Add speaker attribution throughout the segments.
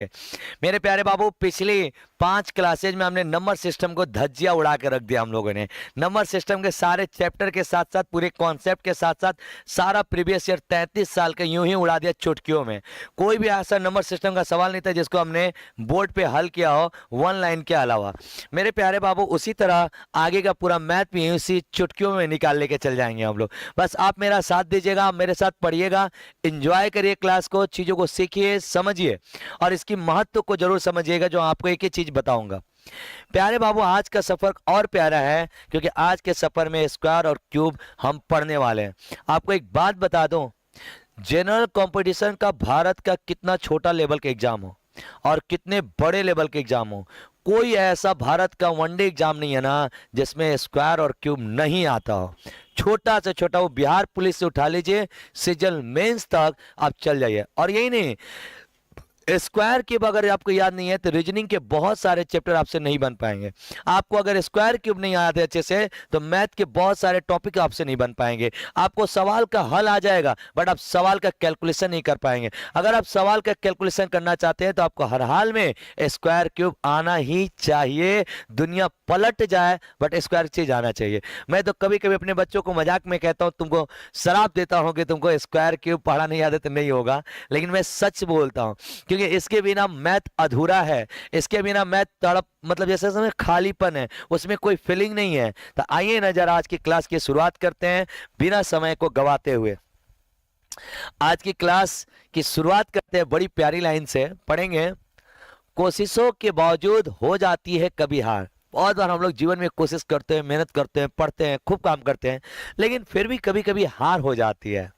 Speaker 1: मेरे प्यारे बाबू, पिछली 5 क्लासेज में हमने नंबर सिस्टम को धज्जियां उड़ा के रख दिया हम लोगों ने। नंबर सिस्टम के सारे चैप्टर के साथ साथ, पूरे कॉन्सेप्ट के साथ साथ, सारा प्रीवियस ईयर 33 साल का यूं ही उड़ा दिया चुटकियों में। कोई भी ऐसा नंबर सिस्टम का सवाल नहीं था जिसको हमने बोर्ड पे हल किया हो 1 लाइन के अलावा। मेरे प्यारे बाबू, उसी तरह आगे का पूरा मैथ भी उसी चुटकियों में निकाल लेके चल जाएंगे हम लोग। बस आप मेरा साथ दीजिएगा, आप मेरे साथ पढ़िएगा, एंजॉय करिए क्लास को, चीज़ों को सीखिए, समझिए और इसकी महत्व को जरूर समझिएगा, जो आपको एक ही चीज बताऊंगा। प्यारे बाबू, आज का सफर और प्यारा है क्योंकि आज के सफर में स्क्वायर और क्यूब हम पढ़ने वाले हैं। आपको एक बात बता दूं, जनरल कंपटीशन का भारत का कितना छोटा लेवल का एग्जाम हो और कितने बड़े लेवल के एग्जाम हो, कोई ऐसा भारत का वनडे एग्जाम नहीं है ना जिसमें स्क्वायर और क्यूब नहीं आता हो। छोटा से छोटा, वो बिहार पुलिस से उठा लीजिए, सिजल मेंस तक आप चल जाइए। और यही नहीं, स्क्वायर क्यूब अगर आपको याद नहीं है तो रीजनिंग के बहुत सारे चैप्टर आपसे नहीं बन पाएंगे। आपको अगर स्क्वायर क्यूब नहीं आते अच्छे से तो मैथ के बहुत सारे टॉपिक आपसे नहीं बन पाएंगे। आपको सवाल का हल आ जाएगा बट आप सवाल का कैलकुलेशन नहीं कर पाएंगे। अगर आप सवाल का कैलकुलेशन करना चाहते हैं तो आपको हर हाल में स्क्वायर क्यूब आना ही चाहिए। दुनिया पलट जाए बट स्क्वायर चीज आना चाहिए। मैं तो कभी कभी अपने बच्चों को मजाक में कहता हूँ, तुमको श्राप देता हूँ कि तुमको स्क्वायर क्यूब पढ़ा नहीं आता तो नहीं होगा, लेकिन मैं सच बोलता हूँ क्योंकि इसके बिना मैथ अधूरा है। इसके बिना मैथ तड़प, मतलब जैसे समय खालीपन है, उसमें कोई फीलिंग नहीं है। तो आइए ना जरा आज की क्लास की शुरुआत करते हैं बिना समय को गवाते हुए। आज की क्लास की शुरुआत करते हैं बड़ी प्यारी लाइन से, पढ़ेंगे। कोशिशों के बावजूद हो जाती है कभी हार। बहुत बार हम लोग जीवन में कोशिश करते हैं, मेहनत करते हैं, पढ़ते हैं, खूब काम करते हैं, लेकिन फिर भी कभी कभी हार हो जाती है।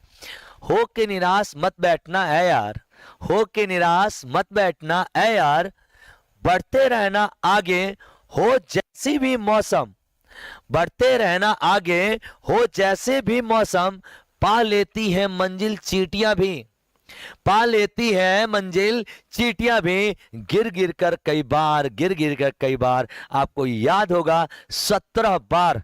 Speaker 1: हो के निराश मत बैठना है यार, हो के निराश मत बैठना है यार, बढ़ते रहना आगे हो जैसी भी मौसम, बढ़ते रहना आगे हो जैसे भी मौसम, पा लेती है मंजिल चींटियां भी, पा लेती है मंजिल चींटियां भी, गिर गिर कर कई बार, गिर गिर कर कई बार। आपको याद होगा 17 बार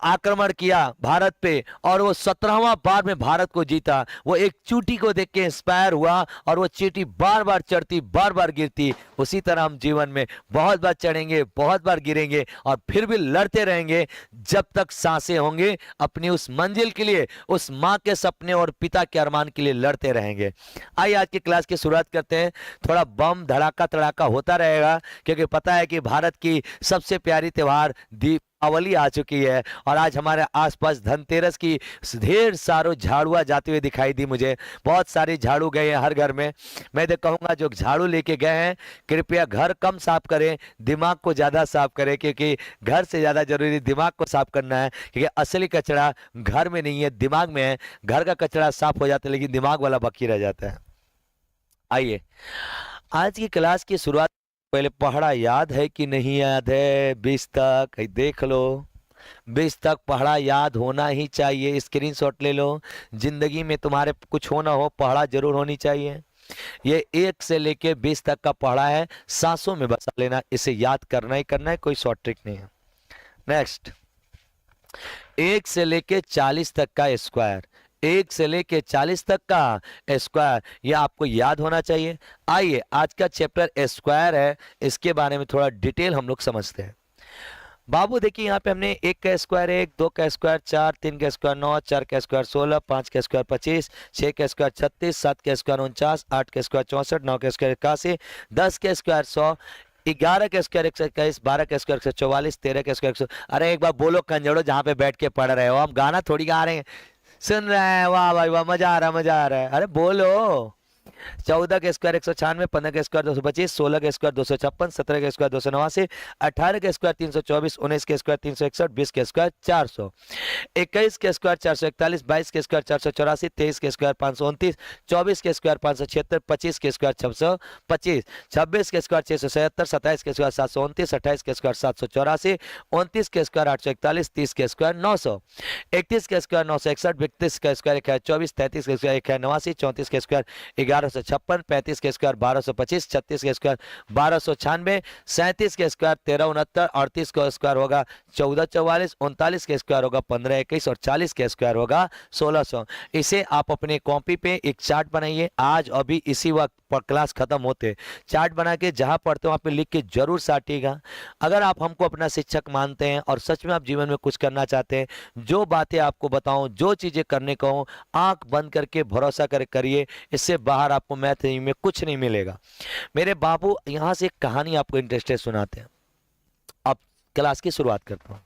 Speaker 1: आक्रमण किया भारत पे और वो 17वां बार में भारत को जीता। वो एक चींटी को देख के इंस्पायर हुआ और वो चींटी बार बार चढ़ती, बार बार गिरती। उसी तरह हम जीवन में बहुत बार चढ़ेंगे, बहुत बार गिरेंगे और फिर भी लड़ते रहेंगे जब तक सांसें होंगे। अपनी उस मंजिल के लिए, उस माँ के सपने और पिता के अरमान के लिए लड़ते रहेंगे। आइए आज की क्लास की शुरुआत करते हैं। थोड़ा बम धड़ाका तड़ाका होता रहेगा क्योंकि पता है कि भारत की सबसे प्यारी त्योहार दीपावली आ चुकी है और आज हमारे आसपास धनतेरस की ढेर सारों झाड़ुआ जाते हुए दिखाई दी मुझे। बहुत सारे झाड़ू गए हैं हर घर में। मैं तो कहूँगा जो झाड़ू लेके गए हैं कृपया घर कम साफ करें, दिमाग को ज़्यादा साफ करें, क्योंकि घर से ज़्यादा जरूरी दिमाग को साफ करना है। क्योंकि असली कचरा घर में नहीं है, दिमाग में है। घर का कचरा साफ हो जाता है लेकिन दिमाग वाला बाकी रह जाता है। आइए आज की क्लास की शुरुआत, पहले पढ़ा याद है कि नहीं याद है 20 तक, देख लो। 20 तक पढ़ा याद होना ही चाहिए। स्क्रीनशॉट ले लो। जिंदगी में तुम्हारे कुछ हो ना हो, पढ़ा जरूर होनी चाहिए। ये 1 से लेके 20 तक का पढ़ा है, सांसों में बसा लेना, इसे याद करना ही करना है, कोई शॉर्ट ट्रिक नहीं है। नेक्स्ट, 1 से लेके 40 तक का स्क्वायर, 1 से लेके 40 तक का स्क्वायर, ये आपको याद होना चाहिए। आइए आज का चैप्टर स्क्वायर है, इसके बारे में थोड़ा डिटेल हम लोग समझते हैं। बाबू देखिए यहाँ पे हमने 1 का स्क्वायर 1, 2 का स्क्वायर 4, 3 का स्क्वायर 9, 4 का स्क्वायर 16, 5 का स्क्वायर 25, 6 का स्क्वायर 36, 7 का स्क्वायर 49, 8 का स्क्वायर 64, 9 का स्क्वायर 81, 10 का स्क्वायर 100, 11 का स्क्वायर 121, 12 का स्क्वायर 144, 13 का स्क्वायर 100। अरे एक बार बोलो कंजड़ो, जहाँ पे बैठ के पढ़ रहे हो, हम गाना थोड़ी गा रहे हैं, सुन रहे हैं। वाह भाई वाह, मजा आ रहा है, मजा आ रहा है। अरे बोलो। 14 के स्क्वायर 196, 15 के स्क्वायर 225, 16 के स्क्वायर 256, 17 के स्क्वायर 289, 18 के स्क्वायर 324, 19 के स्क्वायर 361, 20 के स्क्वायर 400, 21 के स्क्वायर 441, 22 के स्क्वायर 484, 23 के स्क्वायर 529, 24 के स्क्वायर 576, 25 के स्क्वायर 625, 26 के स्क्वायर 677, 27 के स्क्वायर 729, 28 के स्क्वायर 784, 29 के स्क्वायर 841, 30 के स्क्वायर 900, 31 के स्क्वायर 961, 32 का स्क्वायर 124, 33 के स्क्वायर 189, 34 के स्क्वायर 1156, 35 के स्क्वायर 1225, 36 के स्क्वायर 1296, 37 के स्क्वायर 1369, 38 का स्क्वायर होगा 1444, 39 के स्क्वायर होगा 1521 और 40 के स्क्वायर होगा 1600। इसे आप अपने कॉपी पे एक चार्ट बनाइए, आज अभी इसी वक्त पर क्लास खत्म होते चार्ट बना के जहां पढ़ते हो वहां पे लिख के जरूर साटिएगा। अगर आप हमको अपना शिक्षक मानते हैं और सच में आप जीवन में कुछ करना चाहते हैं, जो बातें आपको बताऊं, जो चीजें करने को हूं, आंख बंद करके भरोसा कर करिए, इससे बाहर आपको मैथ में कुछ नहीं मिलेगा। मेरे बाबू यहां से एक कहानी आपको इंटरेस्टेड सुनाते हैं। अब क्लास की शुरुआत करता हूं।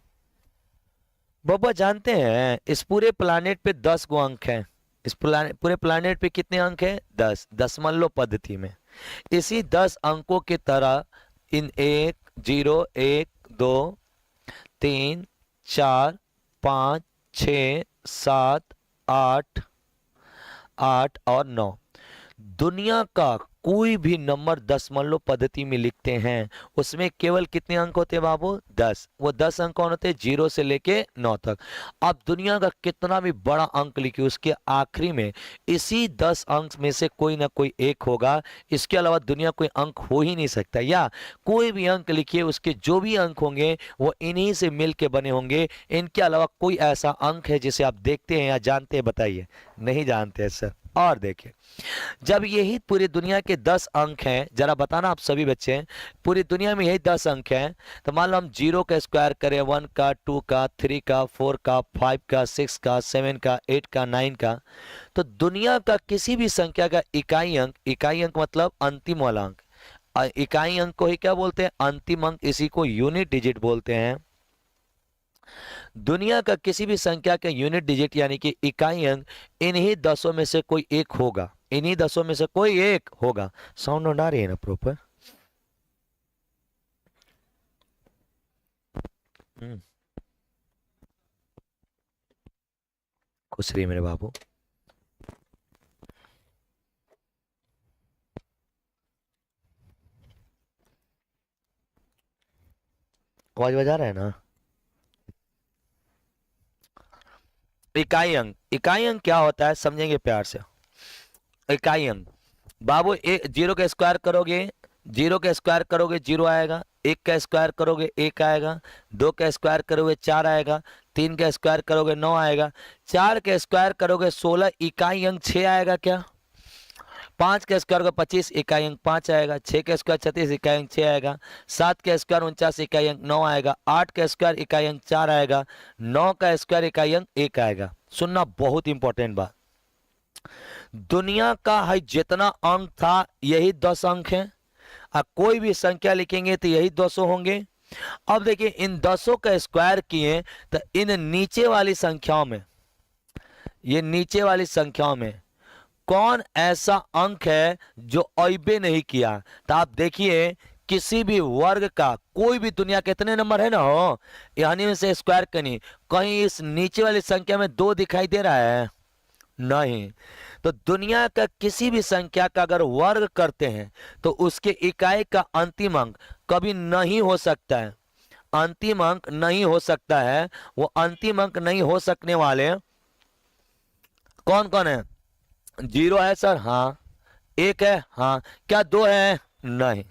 Speaker 1: बाबा जानते हैं इस पूरे प्लानेट पे 10 गो अंक हैं। इस पूरे प्लानेट पे कितने अंक हैं? 10। दशमलव पद्धति में इसी 10 अंकों की तरह इन 1 0 1 2 3 4 5 6 7 8 8 और 9 दुनिया का कोई भी नंबर दशमलव पद्धति में लिखते हैं उसमें केवल कितने अंक होते हैं बाबू? 10। वो 10 अंक कौन होते हैं? 0 से लेके 9 तक। अब दुनिया का कितना भी बड़ा अंक लिखिए, उसके आखिरी में इसी 10 अंक में से कोई ना कोई एक होगा। इसके अलावा दुनिया कोई अंक हो ही नहीं सकता। या कोई भी अंक लिखिए, उसके जो भी अंक होंगे वो इन्हीं से मिल के बने होंगे। इनके अलावा कोई ऐसा अंक है जिसे आप देखते हैं या जानते हैं? बताइए। नहीं जानते हैं सर। और देखिए, जब यही पूरी दुनिया के 10 अंक हैं, जरा बताना आप सभी बच्चे, पूरी दुनिया में यही 10 अंक हैं, तो मान लो हम 0 का स्क्वायर करें, 1 का, 2 का, 3 का, 4 का, 5 का, 6 का, 7 का, 8 का, 9 का, तो दुनिया का किसी भी संख्या का इकाई अंक मतलब अंतिम वाला अंक, इकाई अंक को ही क्या बोलते हैं? अंतिम अंक। इसी को यूनिट डिजिट बोलते हैं। दुनिया का किसी भी संख्या का यूनिट डिजिट यानी कि इकाई अंक इन्हीं 10 में से कोई एक होगा। इन्हीं 10 में से कोई एक होगा। साउंड आ रही है ना प्रॉपर? खुश रही मेरे बाबू। आवाज बजा रहा है ना? इकाई अंक क्या होता है समझेंगे प्यार से। इकाई अंक बाबू, 0 का स्क्वायर करोगे, 0 का स्क्वायर करोगे 0 आएगा, 1 का स्क्वायर करोगे 1 आएगा, 2 का स्क्वायर करोगे 4 आएगा, 3 का स्क्वायर करोगे 9 आएगा, 4 का स्क्वायर करोगे 16, इकाई अंक 6 आएगा क्या? 5 का स्क्वायर का 25, इकाई अंक 5 आएगा। 6 का स्क्वायर 36, इकाई अंक 6 आएगा। 7 का स्क्वायर 49, इकाई अंक 9 आएगा। 8 का स्क्वायर इकाई अंक 4 आएगा। 9 का स्क्वायर इकाई अंक 1 आएगा। सुनना, बहुत इंपॉर्टेंट बात, दुनिया का है जितना अंक था यही 10 अंक है। अब कोई भी संख्या लिखेंगे तो यही 200 होंगे। अब देखिए, इन 10 का स्क्वायर किए तो इन नीचे वाली संख्याओं में, ये नीचे वाली संख्याओं में कौन ऐसा अंक है जो अइबे नहीं किया? तो आप देखिए, किसी भी वर्ग का कोई भी, दुनिया के इतने नंबर है ना हो, यानी में से स्क्वायर करनी, कहीं इस नीचे वाली संख्या में 2 दिखाई दे रहा है? नहीं। तो दुनिया का किसी भी संख्या का अगर वर्ग करते हैं तो उसके इकाई का अंतिम अंक कभी नहीं हो सकता है। अंतिम अंक नहीं हो सकता है। वो अंतिम अंक नहीं हो सकने वाले कौन कौन है? 0 है सर? हाँ। 1 है? हाँ। क्या 2 है? नहीं।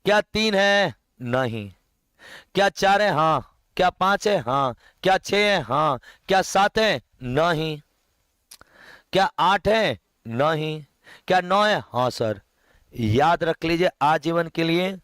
Speaker 1: क्या 3 है? नहीं। क्या 4 है? हाँ। क्या 5 है? हाँ। क्या 6 है? हाँ। क्या 7 है? नहीं। क्या 8 है? नहीं। क्या 9 है? हाँ सर। याद रख लीजिए आजीवन के लिए,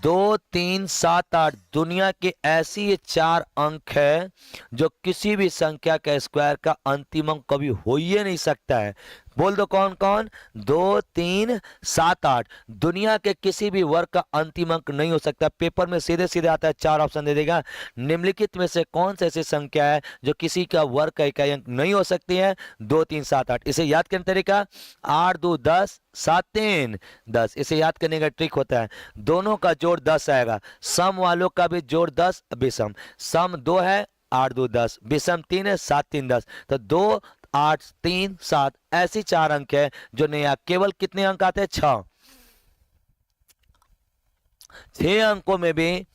Speaker 1: 2 3 7 8 दुनिया के ऐसी ये 4 अंक है जो किसी भी संख्या का स्क्वायर का अंतिम अंक कभी हो ही नहीं सकता है। बोल दो कौन कौन? 2 3 7 8 दुनिया के किसी भी वर्ग का अंतिम अंक नहीं हो सकता। पेपर में सीधे सीधे आता है, 4 ऑप्शन दे देगा, निम्नलिखित में से कौन सी ऐसी संख्या है जो किसी का वर्ग का इकाई अंक नहीं हो सकती है? 2 3 7 8। इसे याद करने का तरीका, 8 2 10, 7 3 10। इसे याद करने का ट्रिक होता है, दोनों का जोड़ 10 आएगा, सम वालों का भी जोड़ 10, विषम। सम 2 है, 8 2 10, विषम 3 है, 7 3 10। तो 2 8 3 7 ऐसी 4 अंक है जो नहीं आ। केवल कितने अंक आते हैं? 6। 6 अंकों में भी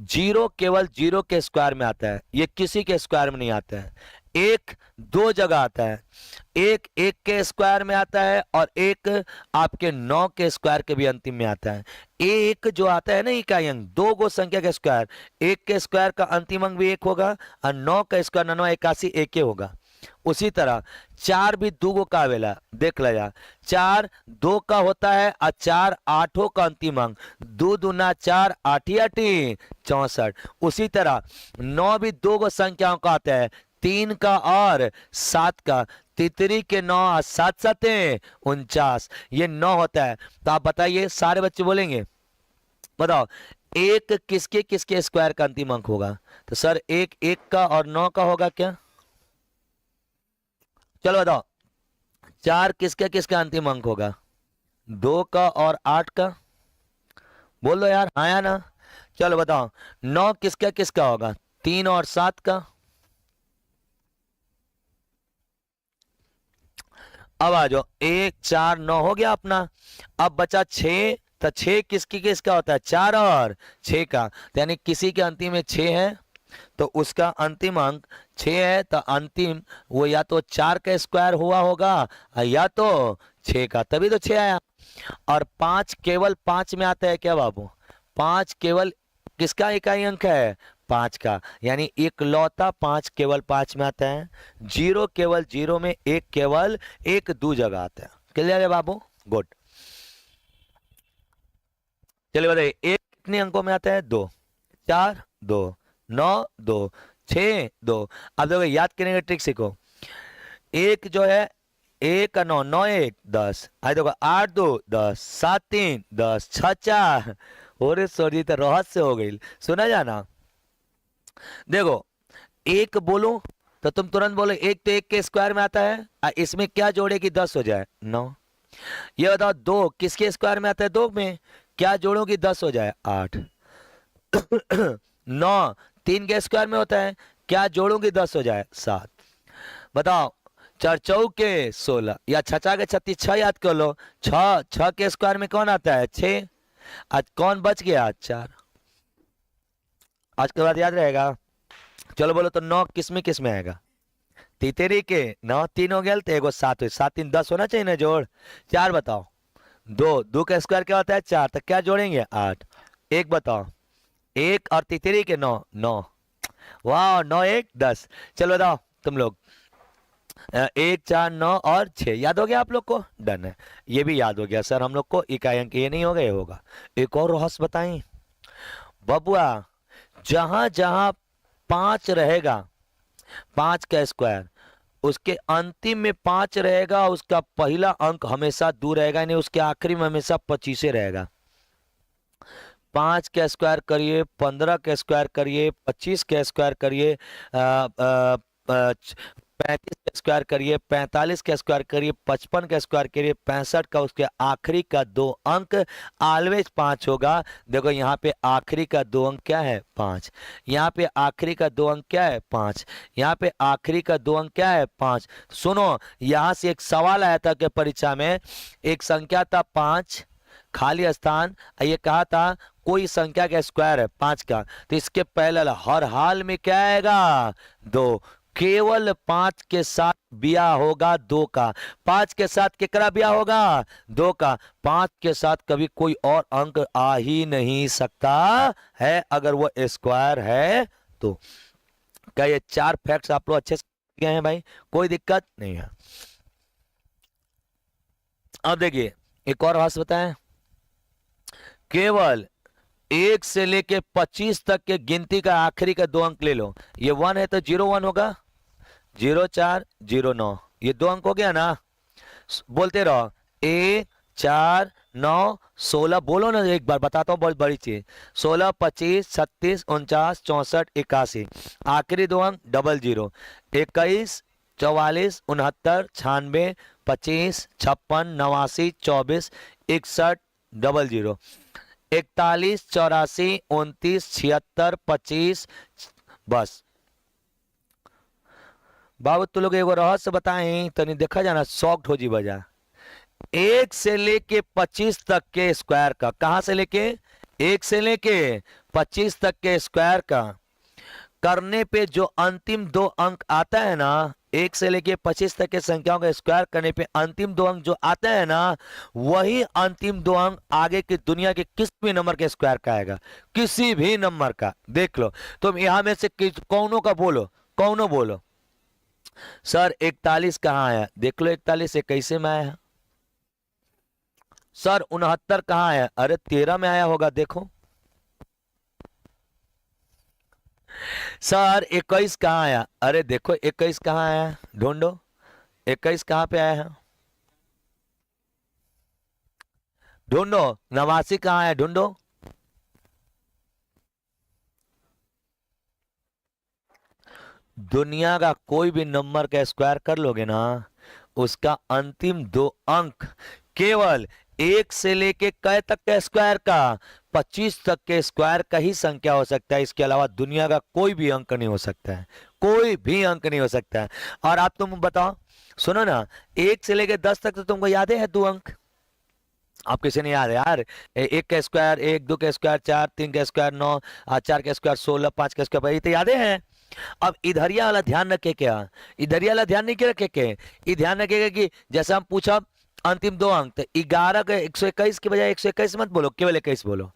Speaker 1: 0 केवल 0 के स्क्वायर में आता है, ये किसी के स्क्वायर में नहीं आता है। एक दो जगह आता है, एक एक के स्क्वायर में आता है और एक आपके 9 के स्क्वायर के भी अंतिम में आता है। एक जो आता है ना इकाई अंक, दो गो संख्या के स्क्वायर, एक के स्क्वायर का अंतिम अंक भी एक होगा और 9 का स्क्वायर 9 81 एक ही होगा। उसी तरह चार भी दो गो का आवेला, देख लिया, चार दो का होता है और चार आठों का अंतिम अंक, दो दूना चार, आठी आठी 64। उसी तरह नौ भी दो गो संख्याओं का आता है, तीन का और सात का, तितरी के 9 और सात सते 49, ये 9 होता है। तो आप बताइए, सारे बच्चे बोलेंगे, बताओ एक किसके किसके स्क्वायर का अंतिम अंक होगा? तो सर एक एक का और 9 का होगा क्या? चलो बताओ, चार किसका किसका अंतिम अंक होगा? 2 का और 8 का, बोलो यार, हाँ या ना? चलो बताओ, 9 किसका किसका होगा? 3 और 7 का। अब आ जाओ, 1 4 9 हो गया अपना। अब बचा 6, तो 6 किसकी किसका होता है? 4 और 6 का। तो यानी किसी के अंतिम में 6 है तो उसका अंतिम अंक 6 है, तो अंतिम वो या तो 4 का स्क्वायर हुआ होगा या तो 6 का, तभी तो 6 आया। और 5 केवल 5 में आता है क्या बाबू? 5 केवल किसका इकाई अंक है? 5 का, यानी इकलौता 5 केवल 5 में आता है। 0 केवल 0 में, एक केवल एक दो जगह आता है। क्लियर है बाबू? गुड। चलिए बताइए, एक कितने अंकों में आता है? 2, 4 2, 9 2, 6 2। अब देखो, याद करने का ट्रिक सीखो। एक जो है, एक का 9, 9 1 10, आई देखो 8 2 10, 7 3 10, 6 4। और सॉरी, तो रहस्य हो गई, सुना जाना। देखो, एक बोलो तो तुम तुरंत बोलो एक तो एक के स्क्वायर में आता है, इसमें क्या जोड़े कि 10 हो जाए? 9। ये बताओ, 2 किसके स्क्वायर में आता है? 2 में क्या जोड़ो कि 10 हो जाए? 8। 9 3 के स्क्वायर में होता है, क्या जोड़ूंगी 10 हो जाए? 7। बताओ, 4 चौके 16 या 6 6 के 36, 6 याद कर लो। 6 6 के स्क्वायर में कौन आता है? 6। आज कौन बच गया? 4। आज के बाद याद रहेगा। चलो बोलो तो 9 किस में आएगा? तितरी के 9 3 हो गया तो एगो 7 हो, 7 3 10 होना चाहिए ना जोड़। 4 बताओ, 2 2 का स्क्वायर क्या होता है? 4, तो क्या जोड़ेंगे? 8। एक बताओ, एक और तितरी के 9 9, वाह 9 1 10। चलो बताओ तुम लोग, 1 4 9 और 6 याद हो गया आप लोग को? डन है, ये भी याद हो गया सर हम लोग को। इकाई अंक ये नहीं होगा, ये होगा। एक और रहस्य बताएं बबुआ, जहां जहां 5 रहेगा, 5 का स्क्वायर, उसके अंतिम में 5 रहेगा, उसका पहला अंक हमेशा 2 रहेगा, यानी उसके आखिरी में हमेशा 25 रहेगा। 5 का स्क्वायर करिए, 15 का स्क्वायर करिए, 25 का स्क्वायर करिए, 35 का स्क्वायर करिए, 45 का स्क्वायर करिए, 55 का स्क्वायर करिए, 65 का, उसके आखिरी का 2 अंक ऑलवेज 5 होगा। देखो यहाँ पे आखिरी का 2 अंक क्या है? 5। यहाँ पे आखिरी का 2 अंक क्या है? 5। यहाँ पे आखिरी का 2 अंक क्या है? 5। सुनो, यहाँ से एक सवाल आया था कि परीक्षा में, एक संख्या था 5 खाली स्थान, ये कहा था कोई संख्या का स्क्वायर है 5 का, तो इसके पहले हर हाल में क्या आएगा? 2। केवल 5 के साथ ब्याह होगा 2 का। 5 के साथ केकरा ब्याह होगा? 2 का। 5 के साथ कभी कोई और अंक आ ही नहीं सकता है अगर वो स्क्वायर है तो। क्या ये 4 फैक्ट्स आप लोग अच्छे से गए हैं भाई? कोई दिक्कत नहीं है। अब देखिए, एक और बात बताएं, केवल 1 से लेके 25 तक के गिनती का आखिरी का 2 अंक ले लो। ये 1 है तो 0 1 होगा, 0 4 0 9, ये 2 अंक हो गया ना। बोलते रहो, 1 4 9 16, बोलो ना एक बार, बताता हूँ बहुत बड़ी चीज। 16 25 36 49 64 81, आखिरी 2 अंक 00, 21 44 69 96 25 56 89 24 61 00, 41 84 29 76 25। बस बाबू तू लोग एगो रहस्य बताएं तो नहीं, देखा जाना शॉक्ड हो जी बजा। 1 से लेके 25 तक के स्क्वायर का, कहां से लेके? 1 से लेके 25 तक के स्क्वायर का करने पे जो अंतिम दो अंक आता है ना, 1 से लेके 25 तक के संख्याओं का स्क्वायर करने पे अंतिम दो अंक जो आता है ना, वही अंतिम दो अंक आगे की दुनिया के किसी भी नंबर के स्क्वायर का आएगा, किसी भी नंबर का। देख लो तुम यहां में से कौनों का बोलो, कौनों बोलो। सर 41 कहाँ आया, देख लो 41 21 में आया। सर 69 कहाँ आया, अरे 13 में आया होगा, देखो। सर 21 कहाँ आया, अरे देखो 21 कहाँ आया, ढूंढो 21 कहाँ पे आया है, ढूंढो। 89 कहाँ आया, ढूंढो। दुनिया का कोई भी नंबर का स्क्वायर कर लोगे ना, उसका अंतिम दो अंक केवल 1 से लेके कै तक के स्क्वायर का, 25 तक के स्क्वायर का ही संख्या हो सकता है। इसके अलावा दुनिया का कोई भी अंक नहीं हो सकता है, कोई भी अंक नहीं हो सकता है। और आप तुम बताओ, सुनो ना, 1 से लेके 10 तक तो तुमको याद है 2 अंक, आप किसी ने याद है यार? 1 का स्क्वायर 1, 2 का स्क्वायर 4, 3 का स्क्वायर 9, 4 का स्क्वायर 16, 5 का स्क्वायर, ये तो यादें हैं। अब इधरिया वाला ध्यान रखे क्या, इधरिया वाला ध्यान नहीं क्या रखे के, ये ध्यान रखेगा कि जैसे हम पूछा अंतिम दो अंक, तो 11 का 121 के बजाय 121 मत बोलो, केवल 21 बोलो।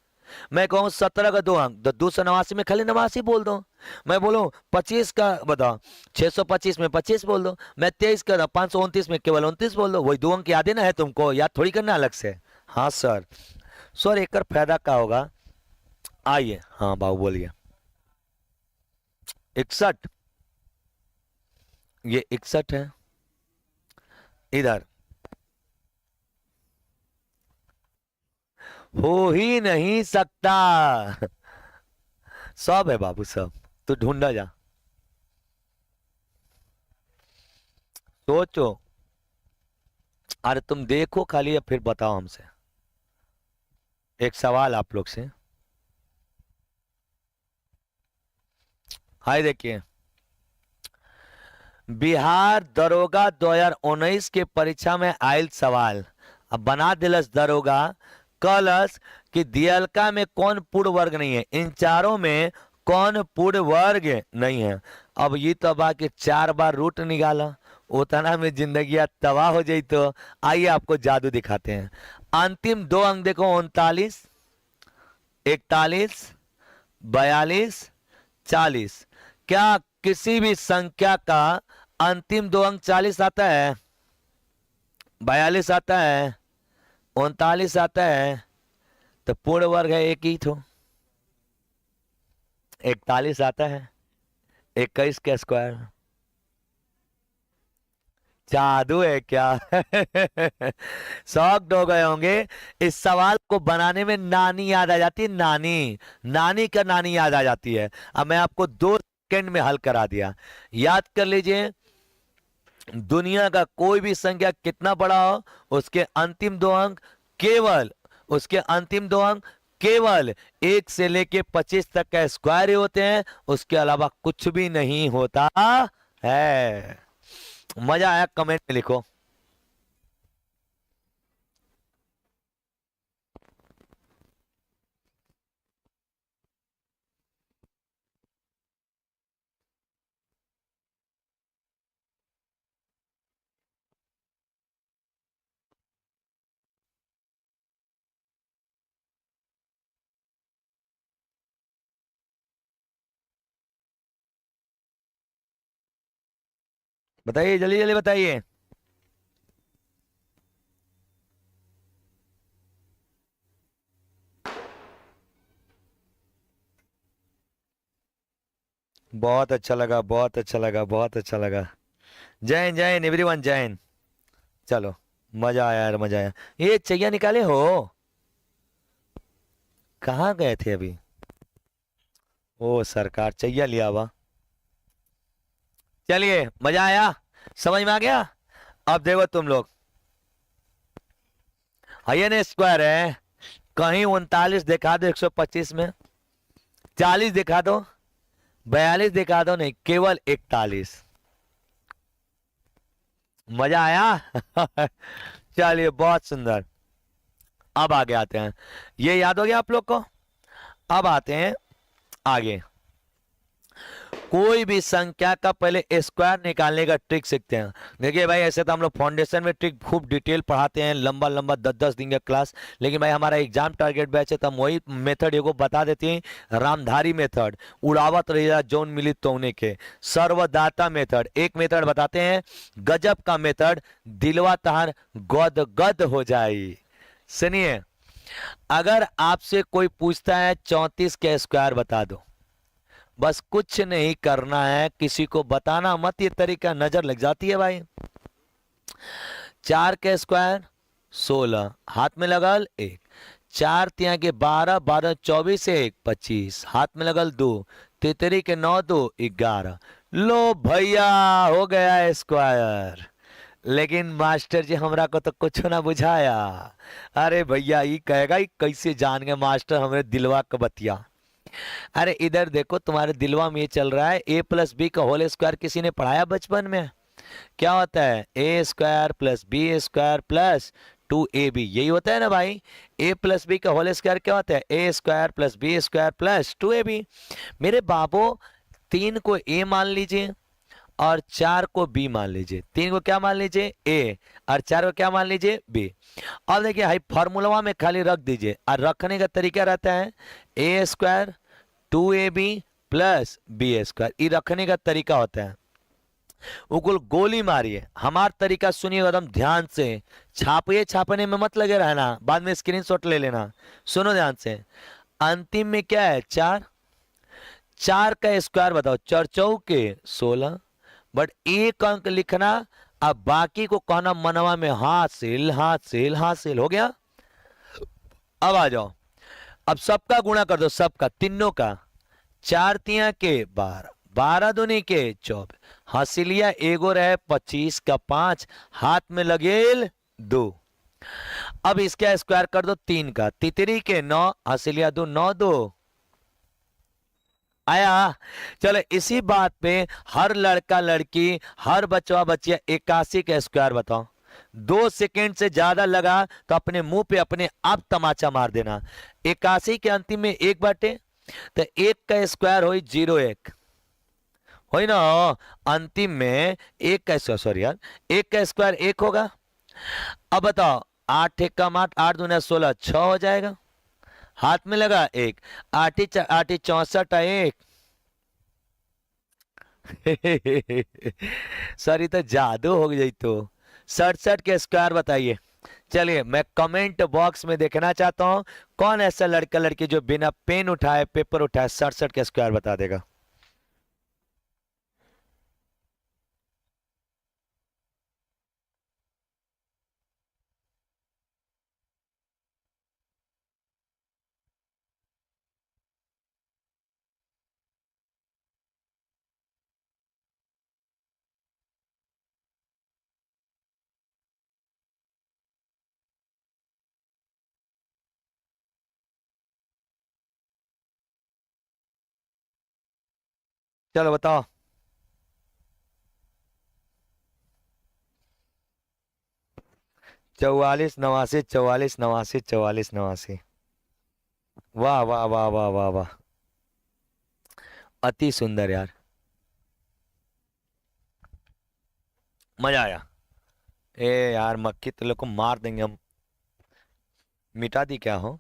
Speaker 1: मैं कहूँ 17 का 2 अंक, तो 289 में खाली 89 बोल दो। मैं बोलूँ 25 का बताओ, 625 में 25 बोल दो। मैं 23 का 529 में केवल 29 बोल दो। वही 2 अंक याद है ना, है तुमको, याद थोड़ी करना अलग से। हाँ सर, सर एक फायदा क्या होगा, आइए। हाँ बाबू बोलिए। 61, ये 61 है इधर, हो ही नहीं सकता। सब है बाबू सब, तू ढूंढा जा, सोचो। अरे तुम देखो खाली, या फिर बताओ हमसे। एक सवाल आप लोग से, हाय देखिए, बिहार दरोगा 2019 के परीक्षा में आयल सवाल, अब बना दिलस दरोगा, कलस कि दियलका में कौन पूर्ण वर्ग नहीं है, इन चारों में कौन पूर्ण वर्ग नहीं है। अब ये तो बाकी 4 बार रूट निकाला, उतना में जिंदगी तबाह हो जाई। तो आइए आपको जादू दिखाते हैं। अंतिम दो अंक देखो, 39, 41, 42, 40। क्या किसी भी संख्या का अंतिम दो अंक 40 आता है, 42 आता है, 39 आता है, तो पूर्ण वर्ग है एक ही तो, 41 आता है, 21 का स्क्वायर। जादू है क्या? शॉक्ड हो गए होंगे। इस सवाल को बनाने में नानी याद आ जाती है, नानी, नानी का नानी याद आ जाती है। अब मैं आपको 2 सेकंड में हल करा दिया। याद कर लीजिए, दुनिया का कोई भी संख्या कितना बड़ा हो, उसके अंतिम दो अंक केवल, उसके अंतिम दो अंक केवल 1 से लेके 25 तक का स्क्वायर ही होते हैं, उसके अलावा कुछ भी नहीं होता है। मजा आया? कमेंट में लिखो। बताइए, जल्दी जल्दी बताइए। बहुत अच्छा लगा, बहुत अच्छा लगा, बहुत अच्छा लगा। जैन जैन एवरीवन, जैन। चलो, मजा आया यार, मजा आया। ये चाहिए निकाले हो, कहाँ गए थे अभी? ओ सरकार, चाहिए लिया हुआ। चलिए, मजा आया, समझ में आ गया। अब देखो तुम लोग, हाईएन स्क्वायर है, कहीं 39 दिखा दो 125 में, 40 दिखा दो, 42 दिखा दो, नहीं केवल 41। मजा आया? चलिए, बहुत सुंदर। अब आगे आते हैं, ये याद हो गया आप लोग को। अब आते हैं आगे। कोई भी संख्या का पहले स्क्वायर निकालने का ट्रिक सीखते हैं। देखिए भाई, ऐसे तो हम लोग फाउंडेशन में ट्रिक खूब डिटेल पढ़ाते हैं, लंबा लंबा 10-10 दिन का क्लास, लेकिन भाई हमारा एग्जाम टारगेट बैच है तो हम वही मेथड एगो बता देते हैं। रामधारी मेथड, उड़ावत रहिया जौन मिली तौने के, सर्वदाता मेथड, एक मेथड बताते हैं, गजब का मेथड, दिलवा तहार गद गद हो जाए। सुनिए, अगर आपसे कोई पूछता है 34 के स्क्वायर बता दो, बस कुछ नहीं करना है, किसी को बताना मत, ये तरीका नजर लग जाती है भाई। 4 के स्क्वायर 16, हाथ में लगल 1, 4 तिया के 12, 12 24 1 25, हाथ में लगल 2, तितरी के 9 2 11। लो भैया, हो गया स्क्वायर। लेकिन मास्टर जी हमरा को तो कुछ ना बुझाया। अरे भैया, ये कहेगा ये कैसे जान गए मास्टर हमरे दिलवा का बतिया। अरे इधर देखो, तुम्हारे दिलवा में ये चल रहा है a प्लस बी का होल स्क्वायर, किसी ने पढ़ाया बचपन में? क्या होता है? A square plus B square plus 2ab, यही होता है ना भाई। a प्लस बी का होल स्क्वायर क्या होता है? A square plus B square plus 2ab। मेरे बाबू, 3 को a मान लीजिए और 4 को b मान लीजिए। 3 को क्या मान लीजिए? a, और 4 को क्या मान लीजिए? b। अब देखिए भाई, फॉर्मूला में खाली रख दीजिए, और रखने का तरीका रहता है a square 2ab plus B square, ये रखने का तरीका होता है। उकुल गोली मारिए, हमारा तरीका सुनिए एकदम ध्यान से, छापिए, छापने में मत लगे रहना, बाद में स्क्रीनशॉट ले लेना। सुनो ध्यान से, अंतिम में क्या है? 4, 4 का स्क्वायर बताओ, 4 चौके 16, बट एक अंक लिखना, अब बाकी को कहना मनवा में हासिल हासिल हासिल। हो गया? अब आ जाओ, अब सबका गुणा कर दो, सबका, तीनों का। 4 तिया के 12, 12 दूनी के 24, हासिलिया एगो रहे 25 का 5, हाथ में लगेल 2। अब इसका स्क्वायर कर दो 3 का, तितरी के 9, हासिलिया 2 9 2 आया। चलो, इसी बात पे हर लड़का लड़की, हर बच्चा बच्चिया 81 का स्क्वायर बताओ। 2 सेकेंड से ज्यादा लगा तो अपने मुंह पे अपने आप तमाचा मार देना। 81 के अंतिम में 1 बाटे, तो 1 का स्क्वायर हो 0 1 हो ना, अंतिम में 1 का, सॉरी यार, 1 का स्क्वायर 1 होगा। अब बताओ, 8 1 कम 8, 8 दूना 16, 6 हो जाएगा। हाथ में लगा 1, 8 8 64 1। सर, ये तो जादू हो गई। तो 67 के स्क्वायर बताइए। चलिए, मैं कमेंट बॉक्स में देखना चाहता हूं कौन ऐसा लड़का लड़की जो बिना पेन उठाए, पेपर उठाए 67 के स्क्वायर बता देगा। चलो बताओ। 44 89 44 89 44 89। वाह वाह वाह वाह वाह वाह, अति सुंदर यार, मजा आया। ए यार, मक्खी तो लोग को मार देंगे हम, मिटा दी क्या हो।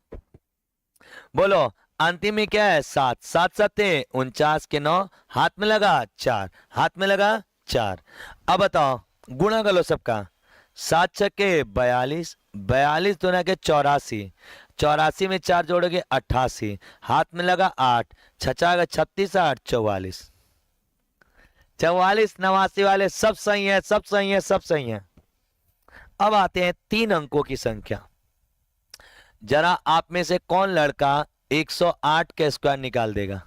Speaker 1: बोलो, अंतिम में क्या है? 7, 7 7 49 के 9, हाथ में लगा 4, हाथ में लगा 4। अब बताओ, गुणा कर लो सबका। 7 छक्के 42, 42 दूना के 84, 84 में 4 जोड़ोगे 88, हाथ में लगा 8, छचा का 36 8 44। 44 89 वाले सब सही है, सब सही है, सब सही है। अब आते हैं 3 अंकों की संख्या। जरा आप में से कौन लड़का 108 का स्क्वायर निकाल देगा?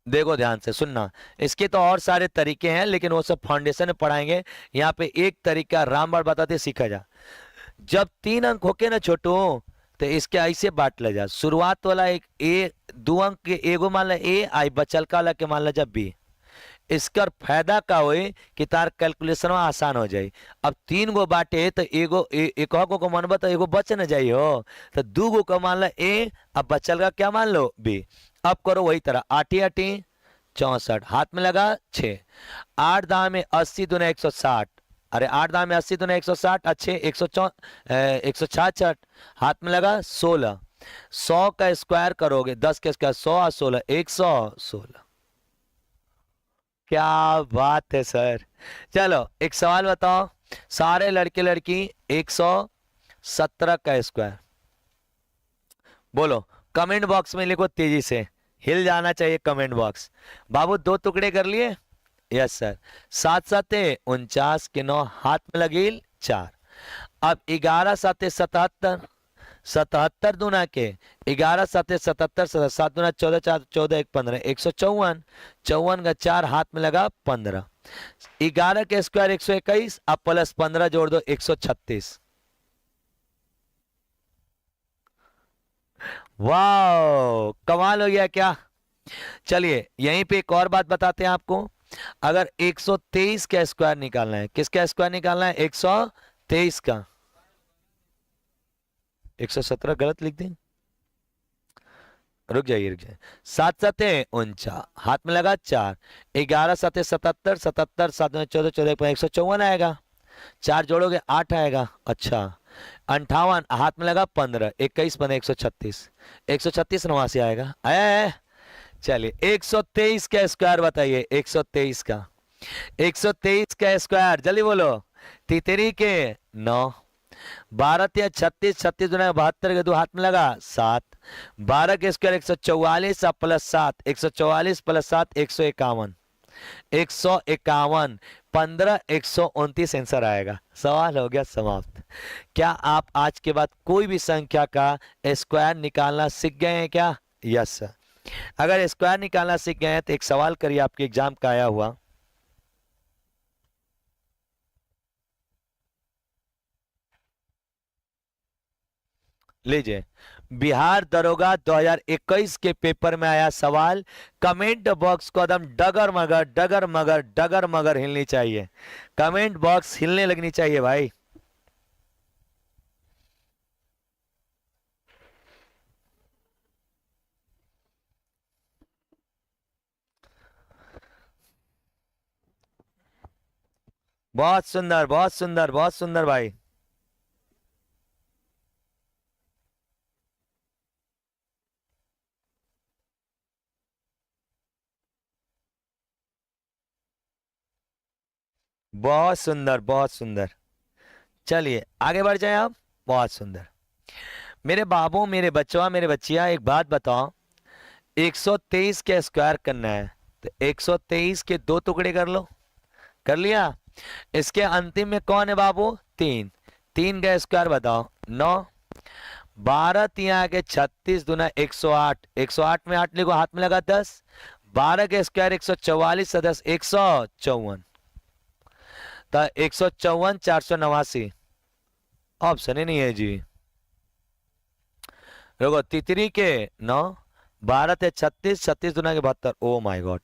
Speaker 1: देखो ध्यान से सुनना, इसके तो और सारे तरीके हैं, लेकिन वो सब फाउंडेशन में पढ़ाएंगे। यहाँ पे एक तरीका रामबाण बताते सीखा जा। जब 3 अंक होके ना छोटू, तो इसके ऐसे बांट ले जा। शुरुआत वाला एक ए, 2 अंक के एगो मान ला ए, आई बचल का वाला के मान ला जब बी। इसका फायदा का होए कि तार कैलकुलेशन आसान हो जाए। अब 3 गो बाटे तो एगो एक को मानबा तो एगो बच न जाई हो, तो 2 गो का मान ला ए, अब बचल का क्या मान लो बी। अब करो वही तरह, 8 8 64, हाथ में लगा 6, 8 दाम में 80 दूना 160, अरे 8 दाम में 80 दूना 160, अच्छे 166, हाथ में लगा 16, 100 का स्क्वायर करोगे 10 का स्क्वायर 100 और 16 116। क्या बात है सर। चलो एक सवाल बताओ, सारे लड़के लड़की 117 का स्क्वायर, बोलो कमेंट बॉक्स में लिखो, तेजी से हिल जाना चाहिए कमेंट बॉक्स। बाबू 2 टुकड़े कर लिए, यस सर। 7 साते 49 के 9, हाथ में लगी 4। अब 11 साते 77, 77 दूना के 11 साते 77, 7 दूना 14, 4 14 1 15, 154, 54 का 4, हाथ में लगा 15। 11 के स्क्वायर 121, अब प्लस 15 जोड़ दो 136। वाह कमाल हो गया क्या। चलिए यहीं पे एक और बात बताते हैं आपको, अगर 123 का स्क्वायर निकालना है, किसका स्क्वायर निकालना है, 123 का, 117 गलत लिख दें, रुक जाइए रुक जाइए। 7 सते 49, हाथ में लगा 4, 11 सते 77, 77 7 में 14 14 154 आएगा, 4 जोड़ोगे 8 आएगा, अच्छा 58, हाथ में लगा 15, 21 15 136, 136 नवासी आएगा, आया है। चलिए 123 का स्क्वायर बताइए, 123 का, 123 का स्क्वायर जल्दी बोलो, तितरी के 9, 12 या 36, 36 दूना 72 के 2, हाथ में लगा 7, 12 के स्क्वायर 144 प्लस 7, 144 प्लस 7 151, 151, 15 129 आंसर आएगा। सवाल हो गया समाप्त। क्या आप आज के बाद कोई भी संख्या का स्क्वायर निकालना सीख गए हैं क्या, यस सर। अगर स्क्वायर निकालना सीख गए हैं तो एक सवाल करिए आपके एग्जाम का आया हुआ, लीजिए बिहार दरोगा 2021 के पेपर में आया सवाल, कमेंट बॉक्स को एकदम डगर मगर डगर मगर डगर मगर हिलनी चाहिए, कमेंट बॉक्स हिलने लगनी चाहिए भाई। बहुत सुंदर बहुत सुंदर बहुत सुंदर भाई। बहुत सुंदर बहुत सुंदर। चलिए आगे बढ़ जाए आप, बहुत सुंदर। मेरे बाबू मेरे बच्चों मेरे बच्चिया एक बात बताओ, 123 के स्क्वायर करना है तो 123 के 2 टुकड़े कर लो, कर लिया। इसके अंतिम में कौन है बाबू, 3, 3 का स्क्वायर बताओ 9, 12 तिया के 36 दूना 108, 108 में 8 लिखो, हाथ में लगा 10, 12 के स्क्वायर 144 10 154, तो 154 489, ऑप्शन ही नहीं है जी। रुको, तितरी के 9, 12 थे 36, 36 दूना के 72, ओ माय गॉड।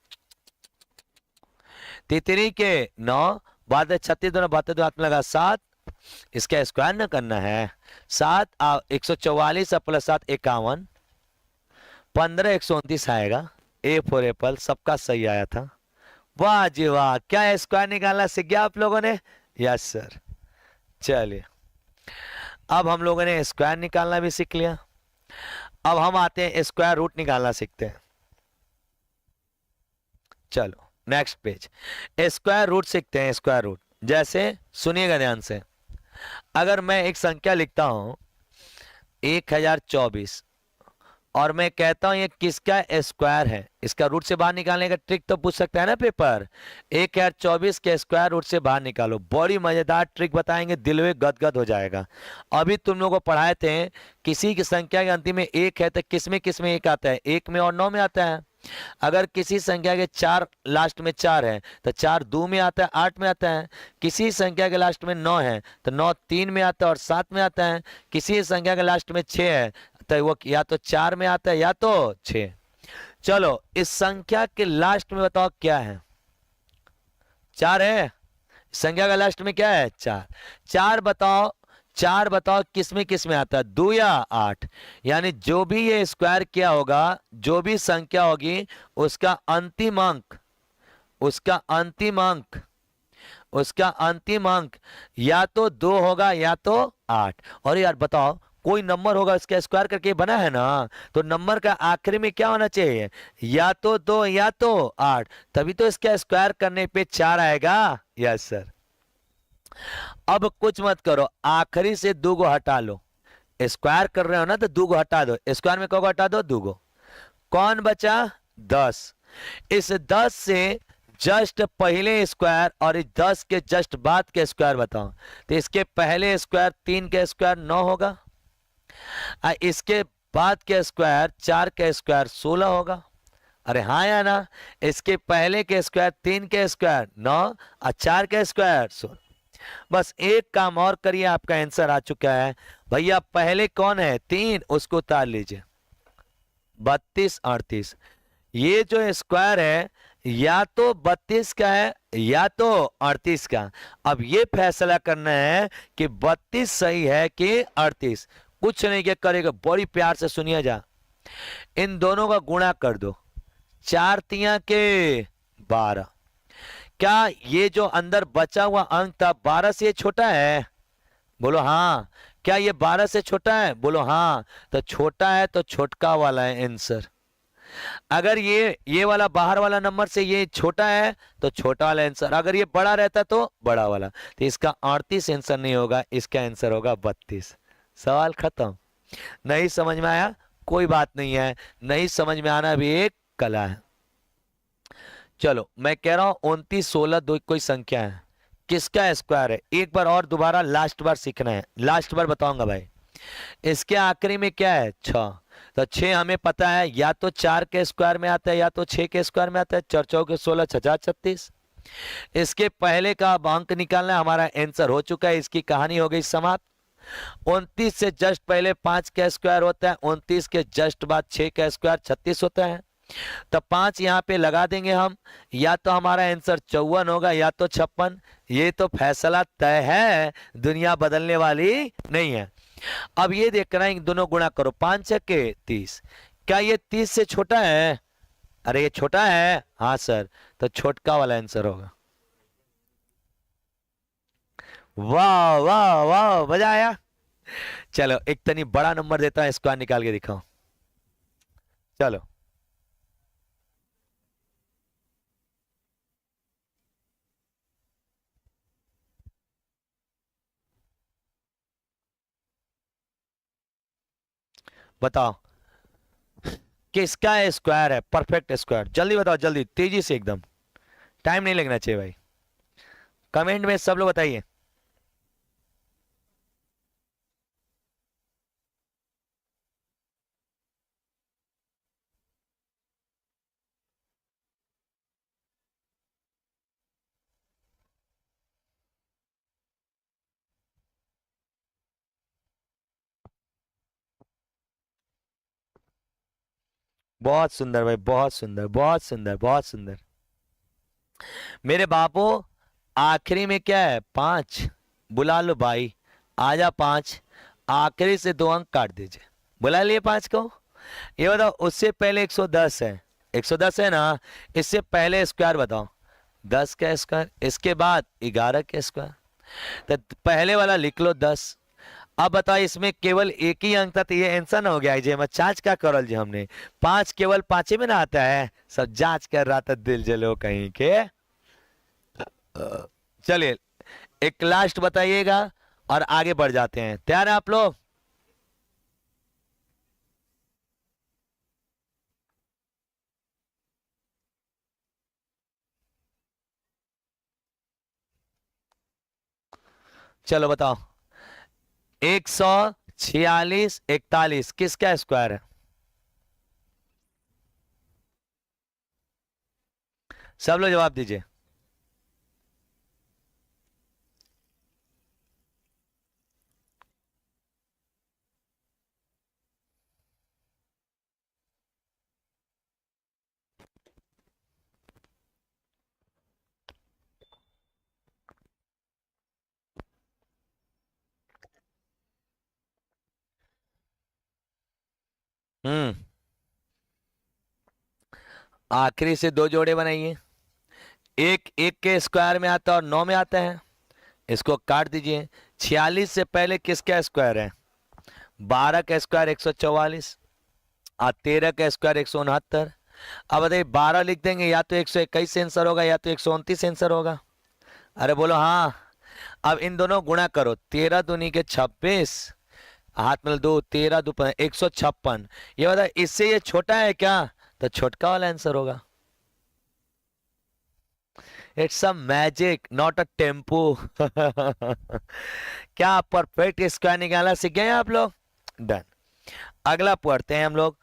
Speaker 1: तितरी के 9, 12 36 दूना 72, हाथ में लगा 7, इसका स्क्वायर न करना है, 7 144 प्लस 7 51, 15 129 आएगा। ए फॉर एप्पल, सबका सही आया था। वाह जी वाह, क्या स्क्वायर निकालना सीख गया आप लोगों ने, यस सर। चलिए अब हम लोगों ने स्क्वायर निकालना भी सीख लिया, अब हम आते हैं स्क्वायर रूट निकालना सीखते हैं। चलो नेक्स्ट पेज, स्क्वायर रूट सीखते हैं। स्क्वायर रूट जैसे सुनिएगा ध्यान से, अगर मैं एक संख्या लिखता हूं 1024 और मैं कहता हूं ये किसका स्क्वायर है, इसका रूट से बाहर निकालने का ट्रिक तो पूछ सकता है ना पेपर, 1024 के स्क्वायर रूट से बाहर निकालो। बड़ी मजेदार ट्रिक बताएंगे, दिल में गदगद हो जाएगा। अभी तुम लोगों को पढ़ाए थे, किसी की संख्या के अंतिम में 1 है तो किसमें एक आता है, 1 में और 9 में आता है। अगर किसी संख्या के 4 लास्ट में 4 है तो 4 2 में आता है, 8 में आता है। किसी संख्या के लास्ट में 9 है तो 9 3 में आता है और 7 में आता है। किसी संख्या के लास्ट में 6 है तो वो या तो 4 में आता है या तो 6। चलो इस संख्या के लास्ट में बताओ क्या है, 4 है। संख्या का लास्ट में क्या है, 4। 4 बताओ, 4 बताओ किस में आता है, 2 या 8। यानी जो भी ये स्क्वायर किया होगा, जो भी संख्या होगी, उसका अंतिम अंक, उसका अंतिम अंक, उसका अंतिम अंक या तो 2 होगा या तो 8। और यार बताओ, कोई नंबर होगा इसका स्क्वायर करके बना है ना, तो नंबर का आखिरी में क्या होना चाहिए, या तो 2 या तो 8, तभी तो इसका स्क्वायर करने पे 4 आएगा। Yes sir. अब कुछ मत करो, आखिरी से 2 को हटा लो। स्क्वायर कर रहे हो ना, तो 2 को हटा दो, स्क्वायर में को हटा दो, 2 को। कौन बचा, 10। इस 10 से जस्ट पहले स्क्वायर और इस 10 के जस्ट बाद के स्क्वायर बताओ। तो इसके पहले स्क्वायर 3 के स्क्वायर 9 होगा, और इसके बाद के स्क्वायर 4 के स्क्वायर 16 होगा। अरे हाँ या ना, इसके पहले के स्क्वायर 3 के स्क्वायर 9 और 4 के स्क्वायर 16। बस एक काम और करिए, आपका आंसर आ चुका है। भैया पहले कौन है, 3, उसको उतार लीजिए, 32 38। ये जो स्क्वायर है या तो 32 का है या तो 38 का। अब ये फैसला करना है कि 32 सही है कि 38। कुछ नहीं क्या करेगा, बड़ी प्यार से सुनिए जा, इन दोनों का गुणा कर दो, 4 तिया के 12। क्या ये जो अंदर बचा हुआ अंक था 12 से ये छोटा है, बोलो हाँ। क्या ये 12 से छोटा है, बोलो हाँ। तो छोटा है तो छोटका वाला है आंसर। अगर ये वाला बाहर वाला नंबर से ये छोटा है तो छोटा वाला आंसर, अगर ये बड़ा रहता तो बड़ा वाला। तो इसका 38 आंसर नहीं होगा, इसका आंसर होगा 32। सवाल खत्म। नहीं समझ में आया, कोई बात नहीं है, नहीं समझ में आना भी एक कला है। चलो मैं कह रहा हूं 29 16 दो कोई संख्या है, किसका स्क्वायर है, एक बार और दोबारा लास्ट बार सीखना है, लास्ट बार बताऊंगा भाई। इसके आखिरी में क्या है, 6। तो 6 हमें पता है, या तो 4 के स्क्वायर में आता है या तो 6 के स्क्वायर में आता है, 4 चौके 16 छजा 36। इसके पहले का अब अंक निकालना है, हमारा आंसर हो चुका है, इसकी कहानी हो गई समाप्त। 29 से जस्ट पहले 5 का स्क्वायर होता है, 29 के जस्ट बाद 6 का स्क्वायर 36 होता है। तो 5 यहाँ पे लगा देंगे हम, या तो हमारा आंसर 54 होगा या तो 56। ये तो फैसला तय है, दुनिया बदलने वाली नहीं है। अब ये देखना, इन दोनों गुणा करो, 5 के 30। क्या ये 30 से छोटा है, अरे ये छोटा है, हाँ सर, तो छोटका वाला आंसर होगा। वाह वाह वाह, मजा आया। चलो एक तनी बड़ा नंबर देता है, स्क्वायर निकाल के दिखाओ। चलो बताओ किसका स्क्वायर है, परफेक्ट स्क्वायर, जल्दी बताओ, जल्दी तेजी से एकदम, टाइम नहीं लगना चाहिए भाई। कमेंट में सब लोग बताइए। बहुत सुंदर भाई, बहुत सुंदर, बहुत सुंदर, बहुत सुंदर। मेरे बापू, आखिरी में क्या है, 5। बुला लो भाई, आजा 5, आखिरी से 2 अंक काट दीजिए, बुला लिए 5 को। ये बताओ उससे पहले 110 है, 110 है ना, इससे पहले स्क्वायर बताओ, 10 का स्क्वायर, इसके बाद 11 का स्क्वायर। तो पहले वाला लिख लो 10। अब बताओ इसमें केवल एक ही अंक था, तो ये आंसर ना हो गया जे मैं जांच क्या करल जी हमने, 5 केवल 5 में ना आता है, सब जांच कर रहा था, दिल जलो कहीं के। चलिए एक लास्ट बताइएगा और आगे बढ़ जाते हैं, तैयार है आप लोग। चलो बताओ, 146 41 किसका स्क्वायर है, सब लोग जवाब दीजिए। हम्म। आखिरी से दो जोड़े बनाइए। एक एक के स्क्वायर में आता है और 9 में आता है। इसको काट दीजिए। 46 से पहले किसका स्क्वायर है? 12 का स्क्वायर 144 और 13 का स्क्वायर 169। अब बताइए 12 लिख देंगे या तो 121 आंसर होगा या तो 129 आंसर होगा। अरे बोलो हाँ। अब इन दोनों गुणा करो। 13 दूनी के 26, हाथ में दो, 13 दो 156। ये बता इससे ये छोटा है क्या? तो छोटका वाला आंसर होगा। It's a magic not a tempo. क्या आप परफेक्ट स्क्वायर निकालना सीख गए हैं आप लोग? डन। अगला पढ़ते हैं हम लोग।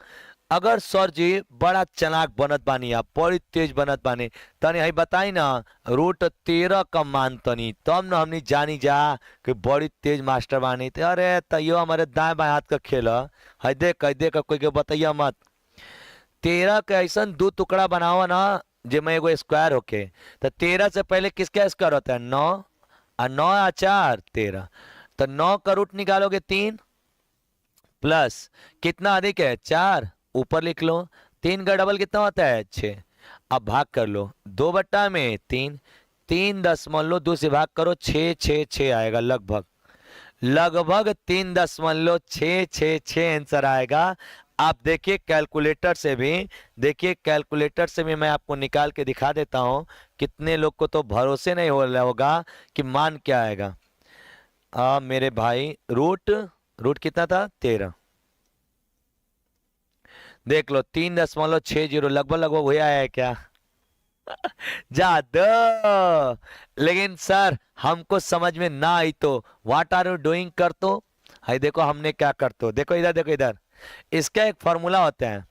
Speaker 1: अगर सर जी बड़ा चालाक बनत बानी, आप बड़ी तेज बनत बानी, तनी हई बताई ना रूट 13 का मान तनी, तब न हमनी जानी जा कि बड़ी तेज मास्टर बानी। ते अरे तैयो हमारे दाएं बाएं हाथ का खेल ह। हई देख कोई के बताइया मत। 13 का ऐसा दो टुकड़ा बनाओ ना जेमे एगो स्क्वायर होके। तो 13 से पहले किसका स्क्वायर होता है? 9। और 9 आ 4 13। तो 9 का रूट निकालोगे 3, प्लस कितना अधिक है? 4। ऊपर लिख लो। 3 का डबल कितना होता है? 6। अब भाग कर लो 2/3। 3.2 से भाग करो, 6 आएगा लगभग। लगभग 3.666 आंसर आएगा। आप देखिए कैलकुलेटर से भी, देखिए कैलकुलेटर से भी मैं आपको निकाल के दिखा देता हूं। कितने लोग को तो भरोसे नहीं हो रहा होगा कि मान क्या आएगा। मेरे भाई रूट, रूट कितना था? 13। देख लो 3.60 लगभग लगभग वही आया है क्या? जादू। लेकिन सर हमको समझ में ना आई तो व्हाट आर यू डूइंग कर तो। हाय देखो हमने क्या कर तो, देखो इधर देखो इधर। इसका एक फॉर्मूला होता है।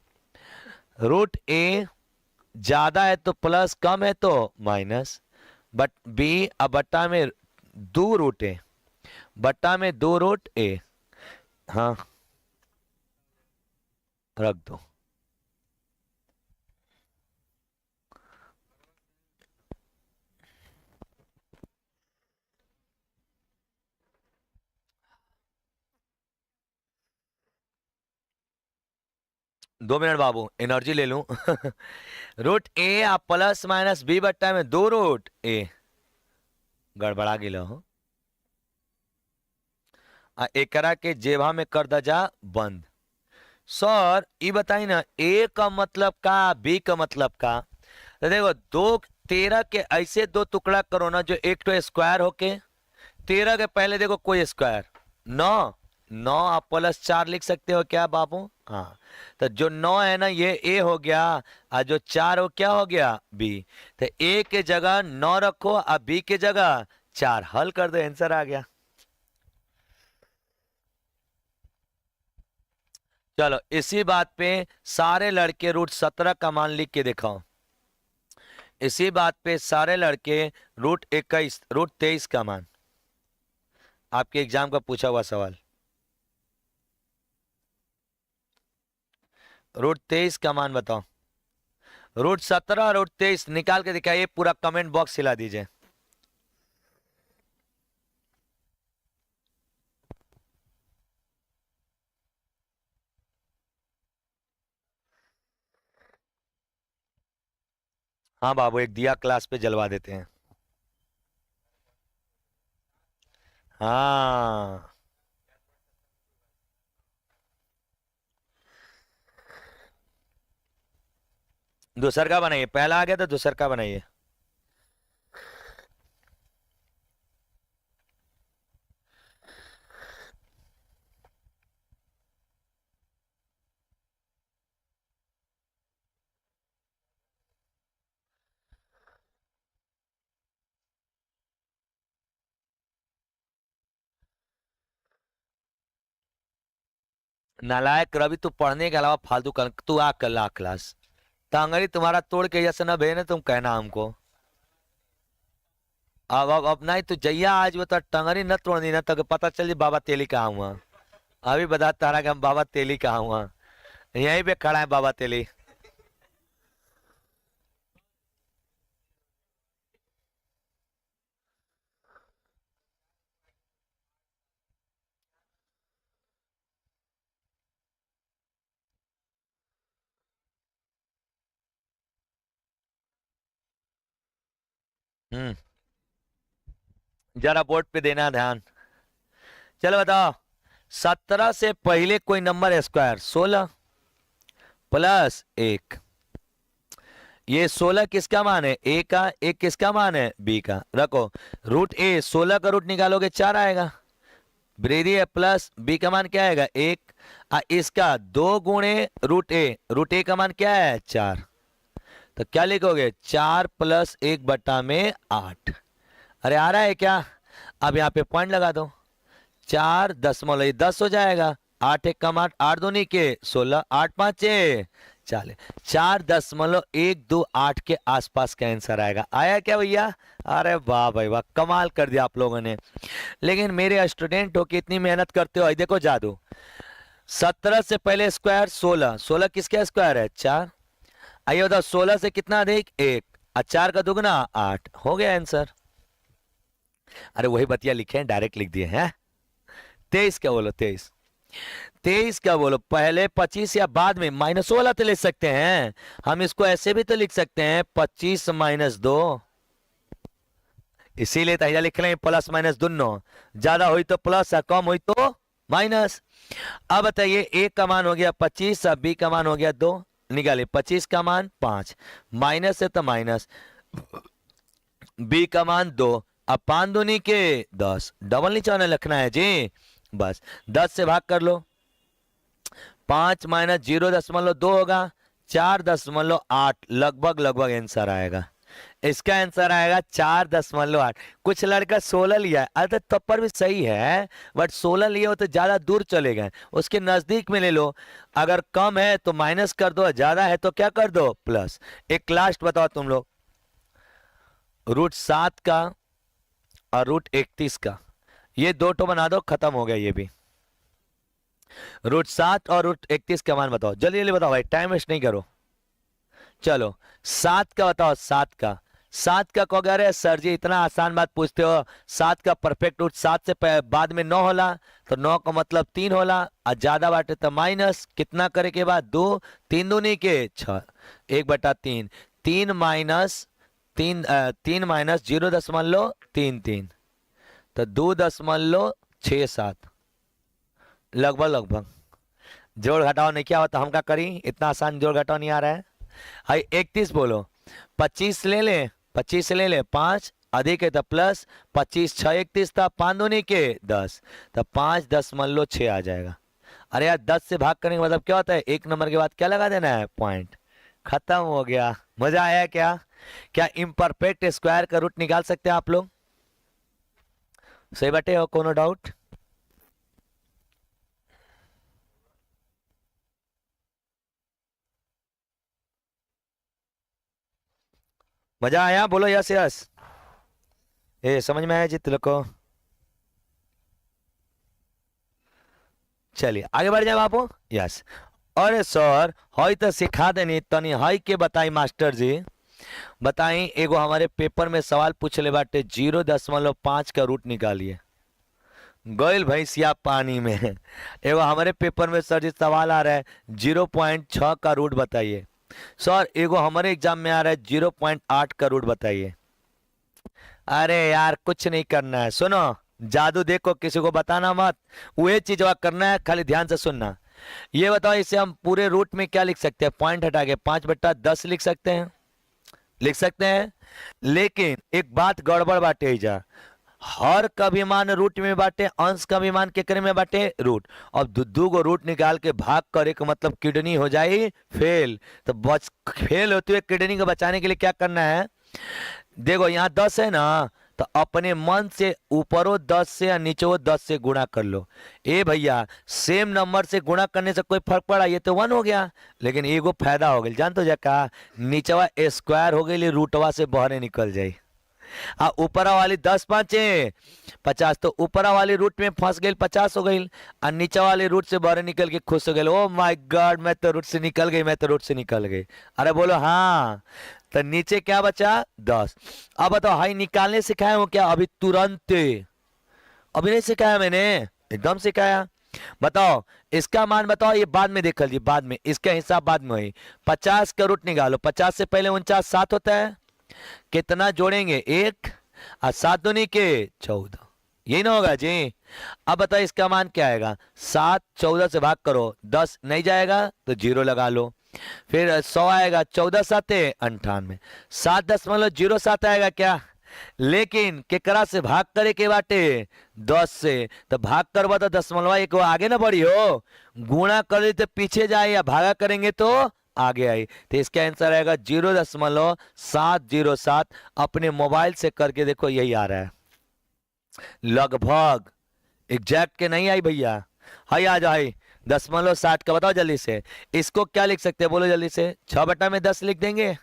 Speaker 1: रूट ए ज्यादा है तो प्लस, कम है तो माइनस। बट बी अब बट्टा में दो रूट ए, बट्टा में दो रूट ए। हाँ रख दो। 2 मिनट बाबू एनर्जी ले लूं। रूट ए आप प्लस माइनस बी बट्टा में दो रूट ए। गड़बड़ा गिलो हो। एकरा के जेबा में कर दजा बंद। सर ये बताई ना ए का मतलब का, बी का मतलब का। तो देखो दो, 13 के ऐसे दो टुकड़ा करो ना जो एक तो स्क्वायर होके। 13 के पहले देखो कोई स्क्वायर 9। 9 आप +4 लिख सकते हो क्या बाबू? हाँ। तो जो 9 है ना ये ए हो गया, और जो 4 हो क्या हो गया? बी। तो ए के जगह 9 रखो और बी के जगह 4, हल कर दो आंसर आ गया। चलो इसी बात पे सारे लड़के √17 का मान लिख के दिखाओ। इसी बात पे सारे लड़के √21 √23 का मान। आपके एग्जाम का पूछा हुआ सवाल। √23 का मान बताओ। √17 √23 निकाल के दिखाइए, पूरा कमेंट बॉक्स हिला दीजिए। हाँ बाबू एक दिया क्लास पे जलवा देते हैं। हाँ दूसर का बनाइए, पहला आ गया तो दूसर का बनाइए। नालायक रवि, तू पढ़ने के अलावा फालतू कर, तू आ कर ला क्लास। टांगरी तुम्हारा तोड़ के जैसे न भेजे तुम कहना हमको। अब नहीं तो जैया आज बता टंगरी न तोड़नी ना तो पता चल बाबा तेली कहाँ हुआ। अभी बता तारा कि हम बाबा तेली कहाँ हुआ। यहीं पे खड़ा है बाबा तेली। हम्म, जरा बोर्ड पे देना ध्यान। चलो बताओ, 17 से पहले कोई नंबर स्क्वायर 16 प्लस 1। ये 16 किसका मान है? ए का। एक किसका मान है? बी का। रखो रूट ए, 16 का रूट निकालोगे 4 आएगा। वृद्धि है प्लस बी का मान क्या आएगा? 1। इसका 2 गुणे रूट ए का मान क्या है? 4। तो क्या लिखोगे? 4 प्लस 1 बटा में 8। अरे आ रहा है क्या? अब यहाँ पे पॉइंट लगा दो। 4.10 हो जाएगा। 8 एक कम 8, 8 दूनी के 16, 8 पाँचे 40। 4.128 के आसपास का आंसर आएगा। आया क्या भैया? अरे वाह भाई वाह, कमाल कर दिया आप लोगों ने। लेकिन मेरे स्टूडेंट हो कि इतनी मेहनत करते हो। देखो जादू, 17 से पहले स्क्वायर 16, 16 किसका स्क्वायर है? 4। आइए बताओ, 16 से कितना अधिक? 1, और 4 का दुगना 8। हो गया आंसर। अरे वही बतिया लिखे हैं, डायरेक्ट लिख दिए हैं। 23 क्या बोलो? 23। 23 क्या बोलो? पहले 25 या बाद में? माइनस वाला तो लिख सकते हैं हम, इसको ऐसे भी तो लिख सकते हैं 25 माइनस 2। इसीलिए तहिया लिख रहे हैं प्लस माइनस दोनों। ज्यादा हुई तो प्लस और कम हुई तो माइनस। अब बताइए, ए का मान हो गया 25 और बी का मान हो गया 2। निकालिए 25 का मान 5, माइनस है तो माइनस, बी का मान 2। अब 5 दूनी के 10, डबल निशान लिखना है जी। बस 10 से भाग कर लो। 5 माइनस 0.2 होगा, 4.8। लगभग लगभग आंसर आएगा। इसका आंसर आएगा 4.8। कुछ लड़का 16 लिया है, अरे तब पर भी सही है, बट 16 लिए हो तो ज्यादा दूर चले गए। उसके नजदीक में ले लो। अगर कम है तो माइनस कर दो, ज्यादा है तो क्या कर दो? प्लस। एक लास्ट बताओ तुम लोग, √7 का और √31 का, ये दो तो बना दो, खत्म हो गया ये भी। √7 और √31 का मान बताओ, जल्दी जल्दी बताओ भाई, टाइम वेस्ट नहीं करो। चलो 7 का बताओ। 7 का, 7 का को अगर है सर जी इतना आसान बात पूछते हो। 7 का परफेक्ट रूट 7 से बाद में 9 होला, तो 9 का मतलब 3 होला, और ज्यादा बाटे तो माइनस। कितना करे के बाद? 2, 3 दूनी के 6, 1/3। 3 माइनस 3 माइनस 0.33, तो 2.67। लगभग लगभग। जोड़ घटाओ नहीं क्या होता, हम क्या करी? इतना आसान जोड़ घटाओ नहीं आ रहा है। हाई 31 बोलो। 25 ले ले, 25 ले ले, 5 अधिक है तो प्लस, 25 6 31 था, 5 दूनी के 10, तो 5.6 आ जाएगा। अरे यार 10 से भाग करने का मतलब क्या होता है? एक नंबर के बाद क्या लगा देना है? पॉइंट। खत्म हो गया। मजा आया क्या? क्या इम्परफेक्ट स्क्वायर का रूट निकाल सकते हैं आप लोग? सही बाटे हो? कोनो डाउट? मजा आया? बोलो यस यस। ए समझ में आया जी तुम लोग को? चलिए आगे बढ़ जाए बापू। यस। अरे सर हई तो सिखा देनी तनी, हई के बताई मास्टर जी। बताई, एगो हमारे पेपर में सवाल पूछले बाटे, 0.5 का रूट निकालिए। गइल भैंसिया पानी में। एगो हमारे पेपर में सर जी सवाल आ रहा है 0.6 का रूट बताइए। सर एगो हमारे एग्जाम में आ रहा है 0.8 का रूट बताइए। अरे यार कुछ नहीं करना है, सुनो जादू देखो, किसी को बताना मत, वही चीज वह करना है, खाली ध्यान से सुनना। ये बताओ, इसे हम पूरे रूट में क्या लिख सकते हैं? पॉइंट हटा के 5/10 लिख सकते हैं, लिख सकते हैं। लेकिन एक बात गड़बड़ बाटे जा, हर का भी मान रूट में बाटे, अंश का भी मान केकरे में बाटे? रूट। अब दू गो रूट निकाल के भाग करे का मतलब किडनी हो जाए फेल। तो बच फेल होते हुए किडनी को बचाने के लिए क्या करना है? देखो यहाँ 10 है ना, तो अपने मन से ऊपरों 10 से या नीचे 10 से गुणा कर लो। ए भैया सेम नंबर से गुणा करने से कोई फर्क पड़ा? ये तो 1 हो गया, लेकिन एगो फायदा हो गया, जान तो जा का? नीचवा स्क्वायर हो गई, रूटवा से बहरे निकल जाई। ऊपरा वाली 10 5 50, तो ऊपरा वाली रूट में फंस गई, 50 हो गई, और नीचा वाली रूट से बाहर निकल के खुश हो गए। ओ माय गॉड, मैं तो रूट से निकल गई, मैं तो रूट से निकल गई। अरे बोलो हाँ। तो नीचे क्या बचा? 10। अब बताओ, हाई निकालने सिखाया हूं क्या? अभी तुरंत, अभी नहीं सिखाया मैंने, एकदम सिखाया। बताओ इसका मान बताओ, ये बाद में देख लीजिए, बाद में इसका हिसाब बाद में हुई। 50 का रूट निकालो, 50 से पहले 49 7 होता है, कितना जोड़ेंगे? 1 और 7 दूनी के 14, यही ना होगा जी। अब बताइए इसका मान क्या आएगा? 7 14 से भाग करो, 10 नहीं जाएगा तो 0 लगा लो। फिर 100 आएगा, 14 साते 98, 7.07 आएगा क्या? लेकिन केकरा से भाग करे के बाटे? 10 से। तो भाग करवा तो दशमलवा एक आगे ना बढ़ी हो, गुणा कर तो पीछे जाए, या भागा करेंगे तो आगे आई। तो इसका आंसर आएगा 0.707। अपने मोबाइल से करके देखो, यही आ रहा है लगभग। एग्जैक्ट के नहीं आई भैया, हाई आ जाए 0.60 का। बताओ जल्दी से, इसको क्या लिख सकते हैं बोलो जल्दी से? 6/10 लिख देंगे।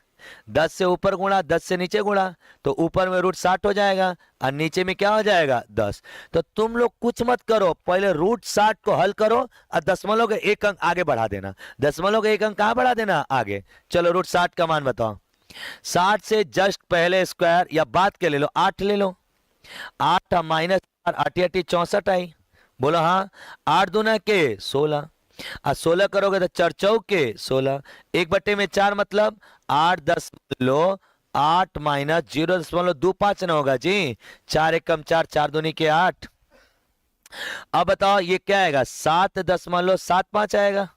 Speaker 1: 10 से ऊपर गुणा, 10 से नीचे गुणा, तो ऊपर में √60 हो जाएगा और नीचे में क्या हो जाएगा? 10। तो तुम लोग कुछ मत करो, पहले √60 को हल करो और दशमलव के 1 अंक आगे बढ़ा देना। दशमलव के 1 अंक कहां बढ़ा देना? आगे। चलो √60 का मान बताओ। 60 से जस्ट पहले स्क्वायर या बाद के ले लो, 8 ले लो। 8 माइनस 8 64 आई, बोलो हाँ। 8 दूना के 16 और 16 करोगे तो 4 चौके 16, 1/4 मतलब 8 दशमलव 8 माइनस 0.25 ना होगा जी। 4 एकम 4, 4 दूनी के 8। अब बताओ ये क्या आएगा? 7.75 आएगा,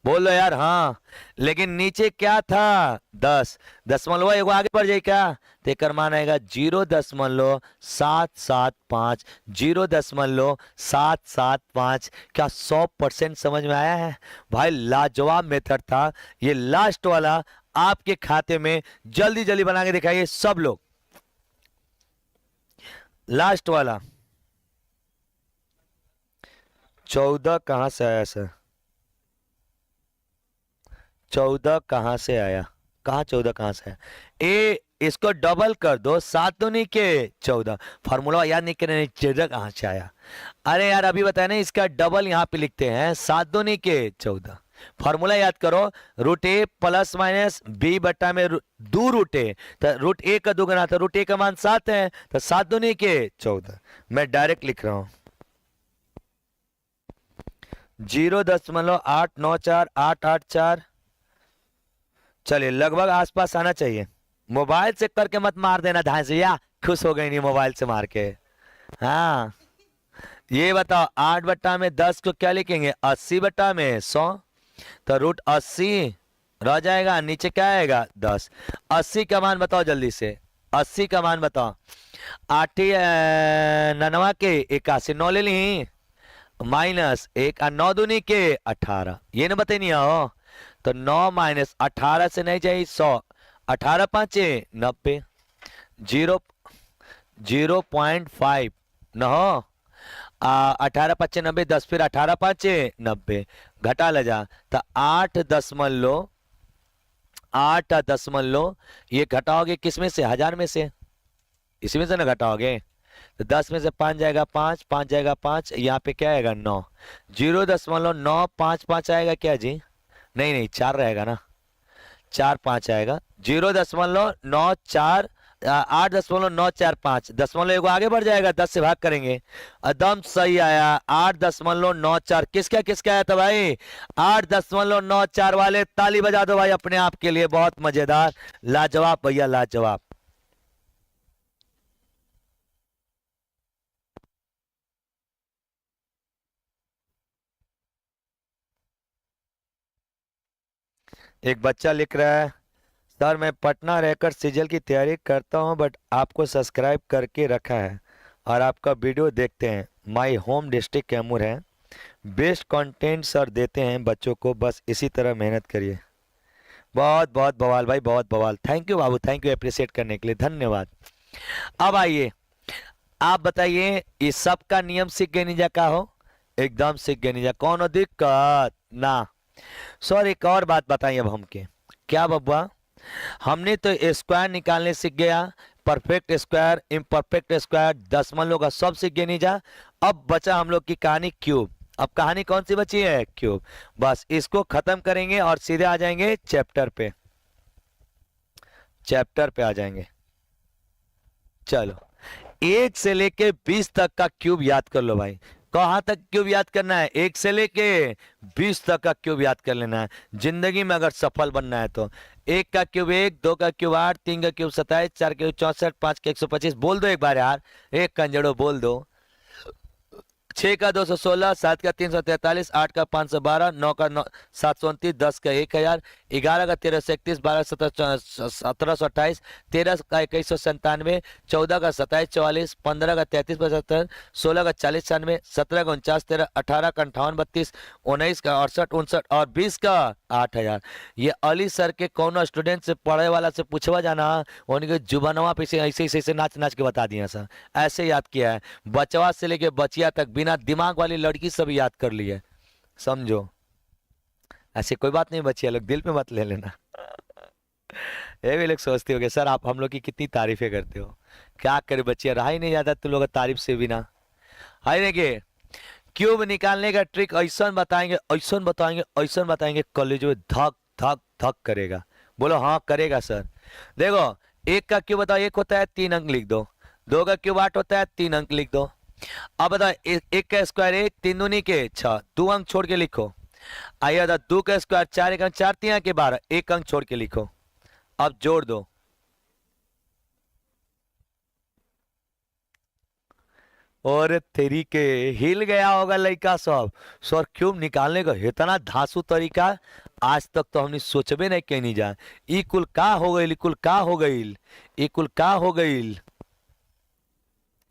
Speaker 1: बोलो यार हाँ। लेकिन नीचे क्या था? 10, दशमलव एगो आगे बढ़ जाए क्या? तो एक मान आएगा 0.775, 0.775। क्या 100% समझ में आया है भाई? लाजवाब मेथड था ये। लास्ट वाला आपके खाते में जल्दी जल्दी बना के दिखाइए सब लोग। लास्ट वाला 14 कहां से आया सर? 14 कहां से आया? कहा 14 कहां से आया? इसको डबल कर दो, 7 दूनी के 14। फॉर्मूला याद नहीं करने, 14 कहां से आया? अरे यार अभी बताया ना, इसका डबल यहां पे लिखते हैं, 7 दूनी के 14। फॉर्मूला याद करो, √a प्लस माइनस b बट्टा में 2 √a, तो √a का दुगना, तो √a का मान 7 है, तो 7 दूनी के 14। मैं डायरेक्ट लिख रहा हूं 0.8948884। चलिए लगभग आसपास आना चाहिए। मोबाइल से करके मत मार देना धांसिया, खुश हो गई नहीं मोबाइल से मार के। हाँ ये बताओ, 8/10 को क्या लिखेंगे? 80/100, तो √80 रह जाएगा, नीचे क्या आएगा? 10। 80 का मान बताओ जल्दी से, 80 का मान बताओ। 8 99 के 81, 9 ले ली, माइनस 1 और 9 दूनी के 18, ये ना बताइए नहीं हो। तो 9 माइनस 18 से नहीं चाहिए 100, 18 5 90, 0.5 न हो। 18 5 90, 10 फिर 18 5 90, घटा ले जा, तो 8 दशमलव ये घटाओगे किसमें से? 1000 में से, इसमें से ना घटाओगे। तो 10 में से 5 जाएगा 5, 5 जाएगा 5, यहाँ पे क्या आएगा? 9। 0.955 आएगा क्या जी? नहीं नहीं 4 रहेगा ना, 4 5 आएगा। 0.994 8.945, दशमलव एगो आगे बढ़ जाएगा, 10 से भाग करेंगे, एकदम सही आया। 8.94 किसका आया था भाई? 8.94 वाले ताली बजा दो भाई अपने आप के लिए, बहुत मजेदार, लाजवाब भैया लाजवाब। एक बच्चा लिख रहा है, सर मैं पटना रहकर सीजल की तैयारी करता हूं, बट आपको सब्सक्राइब करके रखा है और आपका वीडियो देखते हैं। माय होम डिस्ट्रिक्ट कैमूर है। बेस्ट कंटेंट सर देते हैं बच्चों को, बस इसी तरह मेहनत करिए। बहुत बहुत बवाल भाई, बहुत बवाल। Thank you Babu, thank you appreciate करने के लिए, धन्यवाद। अब आइए आप बताइए, इस सब का नियम सीख गए नीजा का हो? एकदम सीख गए नीजा, कौन हो दिक्कत ना। सर एक और बात बताइए अब हमके। क्या बब्बा? हमने तो स्क्वायर निकालने सीख गया, परफेक्ट स्क्वायर, इम्परफेक्ट स्क्वायर, दशमलव का सब सीख गए नीजा। अब बचा हम लोग की कहानी क्यूब। अब कहानी कौन सी बची है? क्यूब। बस इसको खत्म करेंगे और सीधे आ जाएंगे चैप्टर पे, चैप्टर पे आ जाएंगे। चलो 1 से लेके 20 तक का क्यूब याद कर लो भाई। कहाँ तक क्यूब याद करना है? 1 से लेके 20 तक का क्यूब याद कर लेना है जिंदगी में अगर सफल बनना है तो। 1 का क्यूब 1, 2 का क्यूब 8, 3 का क्यूब 27, 4 का क्यूब 64, 5 का 125। बोल दो एक बार यार, एक कंजड़ो बोल दो। 6 का 216, 7 का 343, 8 का 512, 9 का 729, 10 का 1000, 11 का 1331, 12 1728, 13 का 2197, 14 का 2744, 15 का 3375, 16 का 4096, 17 का 49 13, 18 का 5832, 19 का 68 59 और 20 का 8000। ये अली सर के कौन स्टूडेंट से पढ़े वाला से पूछवा जाना, उनके जुबानवा पे से ऐसे ऐसे नाच नाच के बता दिया सर, ऐसे याद किया है। बचवा से लेके बचिया तक बिना दिमाग वाली लड़की सब याद कर ली है, समझो। ऐसे कोई बात नहीं, बचिया लोग दिल पे मत ले लेना। ये भी लोग सोचते हो कि सर आप हम लोग की कितनी तारीफें करते हो, क्या करे बचिया, रहा ही नहीं जाता तुम लोग तारीफ से बिना। हाय देखिए, क्यूब निकालने का ट्रिक ऐसा बताएंगे, ऐसा बताएंगे, ऐसा बताएंगे, कॉलेज में धक धक धक करेगा। बोलो हाँ करेगा सर। देखो 1 का क्यूब बताओ, 1 होता है 3 अंक लिख दो। 2 का क्यूब 8 होता है 3 अंक लिख दो। अब बताओ 1 का स्क्वायर 1, 3 दूनी के 6, 2 अंक छोड़ के लिखो। आइए बताओ 2 का स्क्वायर 4, 1 अंक 4 3 के 12, 1 अंक छोड़ के लिखो। अब जोड़ दो। और तेरी के हिल गया होगा लड़का सब, सर क्यूब निकालने का इतना धांसू तरीका आज तक तो हमने सोचबे नहीं कहीं नहीं जा। ई कुल का हो गई, कुल का हो गई, ई कुल का हो गई।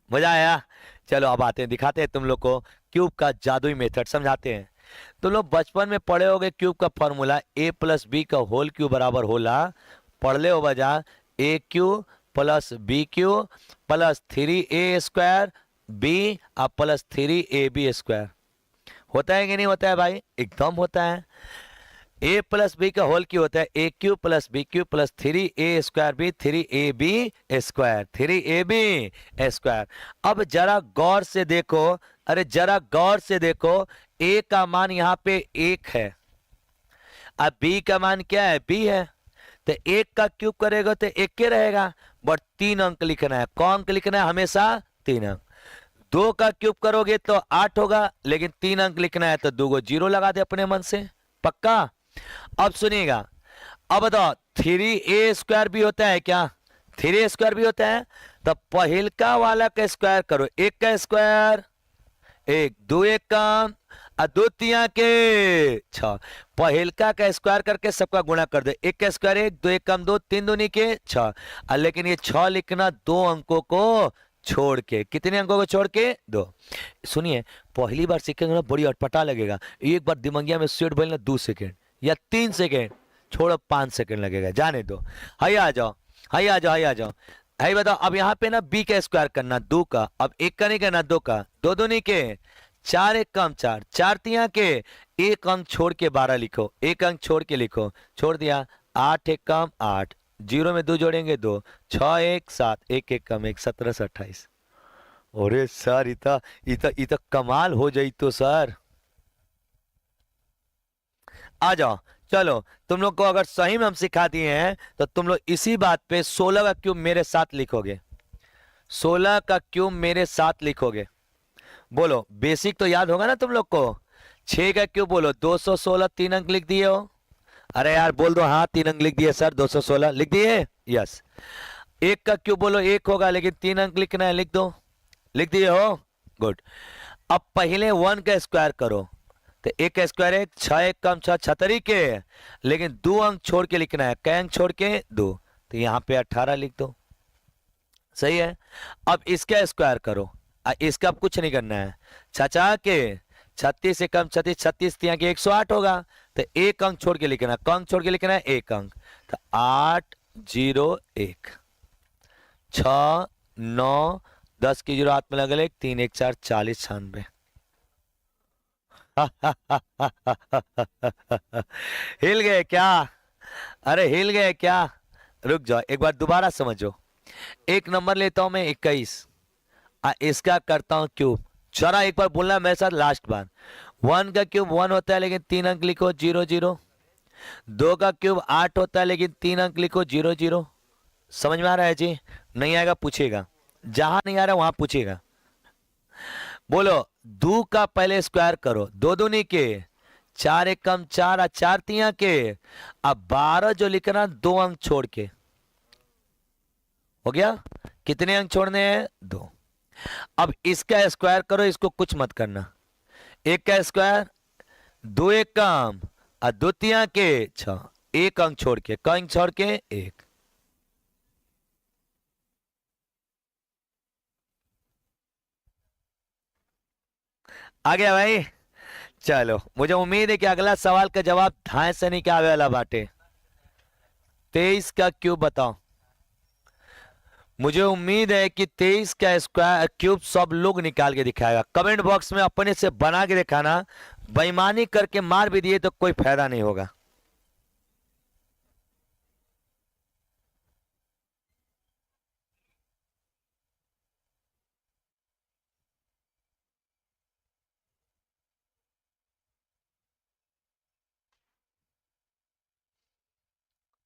Speaker 1: मजा आया? चलो अब आते हैं, दिखाते हैं तुम लोग को क्यूब का जादुई मेथड, समझाते हैं। तुम लोग बचपन में पढ़े होगे क्यूब का फॉर्मूला a प्लस बी का होल क्यूब बराबर होला, पढ़ ले हो बजा, A cube plus B cube plus 3a square B और प्लस 3ab स्क्वायर। होता है कि नहीं होता है भाई? एकदम होता है। a प्लस बी का होल क्यू होता है A cube plus B cube plus 3a square B 3ab square 3ab square. अब जरा गौर से देखो, अरे जरा गौर से देखो, a का मान यहाँ पे 1 है, अब b का मान क्या है? b है। तो 1 का क्यूब करेगा तो 1 के रहेगा, बट 3 अंक लिखना है। कौन अंक लिखना है? हमेशा 3 अंक। 2 का क्यूब करोगे तो 8 होगा, लेकिन 3 अंक लिखना है तो 2 को 0 लगा दे अपने मन से, पक्का। अब सुनिएगा, अब बताओ 3a स्क्वायर भी होता है क्या? 3a स्क्वायर भी होता है, तो पहिलका वाला का स्क्वायर करो, 1 का स्क्वायर 1, 2 1 कम और 2 3 के 6। पहिलका का स्क्वायर करके सबका गुणा कर दो, 1 का स्क्वायर 1, 2 1 कम 2, 3 दूनी के 6। लेकिन ये 6 लिखना 2 अंकों को छोड़ के, कितने अंकों को छोड़ के? 2। सुनिए, पहली बार सीखेंगे ना बड़ी अटपटा लगेगा, एक बार दिमागिया में सेट भइल ना 2 सेकेंड या 3 सेकेंड, छोड़ो 5 सेकेंड लगेगा, जाने दो। हाई आ जाओ, हाई आ जाओ, हाई आ जाओ। हाई बताओ, अब यहाँ पे ना b का स्क्वायर करना 2 का, अब 1 का नहीं करना 2 का, 2 दूनी के 4 1 कम 4, 4 3 के 1 अंक छोड़ के 12 लिखो, 1 अंक छोड़ के लिखो, छोड़ दिया। 8 1 कम 8, 0 में 2 जोड़ेंगे 2, 6 1 7, 1 1 कम 1, 17 से 28। अरे सर इतना इतना इतना कमाल हो जाई तो सर। आ जाओ, चलो तुम लोग को अगर सही में हम सिखा दिए हैं तो तुम लोग इसी बात पे 16 का क्यूब मेरे साथ लिखोगे, 16 का क्यूब मेरे साथ लिखोगे। बोलो, बेसिक तो याद होगा ना तुम लोग को। 6 का क्यूब बोलो, 216, 3 अंक लिख दिए हो। अरे यार बोल दो हाँ, 3 अंक लिख दिए सर, 216 लिख दिए, यस। 1 का क्यूब बोलो 1 होगा, लेकिन 3 अंक लिखना है, लिख दो, लिख दिए हो, गुड। अब पहले 1 का स्क्वायर करो, तो 1 का स्क्वायर है 6 1 कम 6, 6 के, लेकिन 2 अंक छोड़ के लिखना है, कै अंक छोड़ के? 2, तो यहाँ पे 18 लिख दो, सही है। अब इसका स्क्वायर करो, इसका अब कुछ नहीं करना है, चाचा के 36 से कम 36, 36 यहाँ के 108 होगा, तो 1 अंक छोड़ के लिखना है, कौन छोड़ के लिखना है? 1 अंक, तो 8 0 1, 6 9 10 की 0 हाथ में लगे, 3 1 4 40 96। हिल गए क्या? अरे हिल गए क्या? रुक जाओ, एक बार दोबारा समझो। एक नंबर लेता हूं मैं 21, इसका करता हूं क्यूब। जरा एक बार बोलना मेरे साथ, लास्ट बार। 1 का क्यूब 1 होता है, लेकिन 3 अंक लिखो 0 0। 2 का क्यूब 8 होता है, लेकिन 3 अंक लिखो 0 0। समझ में आ रहा है जी? नहीं आएगा पूछेगा, जहां नहीं आ रहा वहां पूछेगा। बोलो, दो का पहले स्क्वायर करो, दो दूनी के चार, एक कम चार, और चार तिया के। अब 12 जो लिखना, दो अंक छोड़ के हो गया। कितने अंक छोड़ने हैं? दो। अब इसका स्क्वायर करो, इसको कुछ मत करना। एक का स्क्वायर, दो एक कम, और दो तिया के छ, एक अंक छोड़ के, क अंक छोड़ के एक। आ गया भाई? चलो, मुझे उम्मीद है कि अगला सवाल का जवाब धाए से नहीं क्या आवे वाला बाटे। 23 का क्यूब बताओ। मुझे उम्मीद है कि 23 का स्क्वायर क्यूब सब लोग निकाल के दिखाएगा। कमेंट बॉक्स में अपने से बना के दिखाना। बेईमानी करके मार भी दिए तो कोई फायदा नहीं होगा।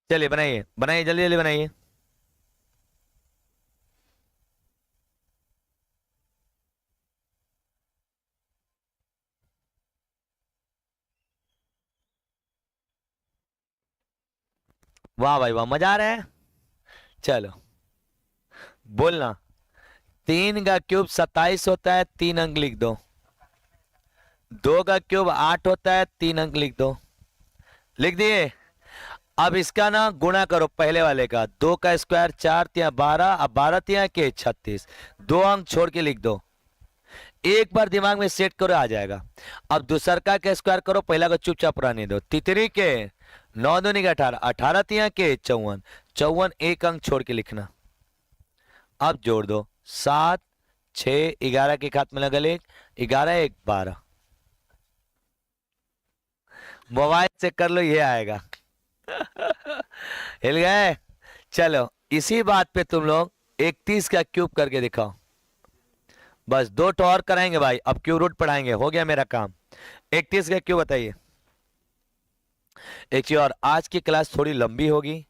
Speaker 1: चलिए बनाइए, बनाइए, जल्दी जल्दी बनाइए। वाह भाई वाह, मजा आ रहा है। चलो, बोलना। 3 का क्यूब 27 होता है, 3 अंक लिख दो। 2 का क्यूब 8 होता है, 3 अंक लिख दो। लिख दिए? अब इसका ना गुणा करो पहले वाले का। 2 का स्क्वायर 4 तिया 12, अब 12 तिया के 36, 2 अंक छोड़ के लिख दो। एक बार दिमाग में सेट करो, आ जाएगा। अब दूसरका के स्क्वायर करो, पहला को चुपचाप रहने दो। तितरी के 9 दूनी के 18, 18 तिया के 54, 54 एक अंक छोड़ के लिखना। अब जोड़ दो, 7 6 11 के खात में लगा एक, 11 1 12। मोबाइल से कर लो, ये आएगा। हिल गए? चलो, इसी बात पे तुम लोग 31 का क्यूब करके दिखाओ। बस दो तो और कराएंगे भाई, अब क्यूब रूट पढ़ाएंगे, हो गया मेरा काम। 31 का क्यूब बताइए। एक चीज और, आज की क्लास थोड़ी लंबी होगी।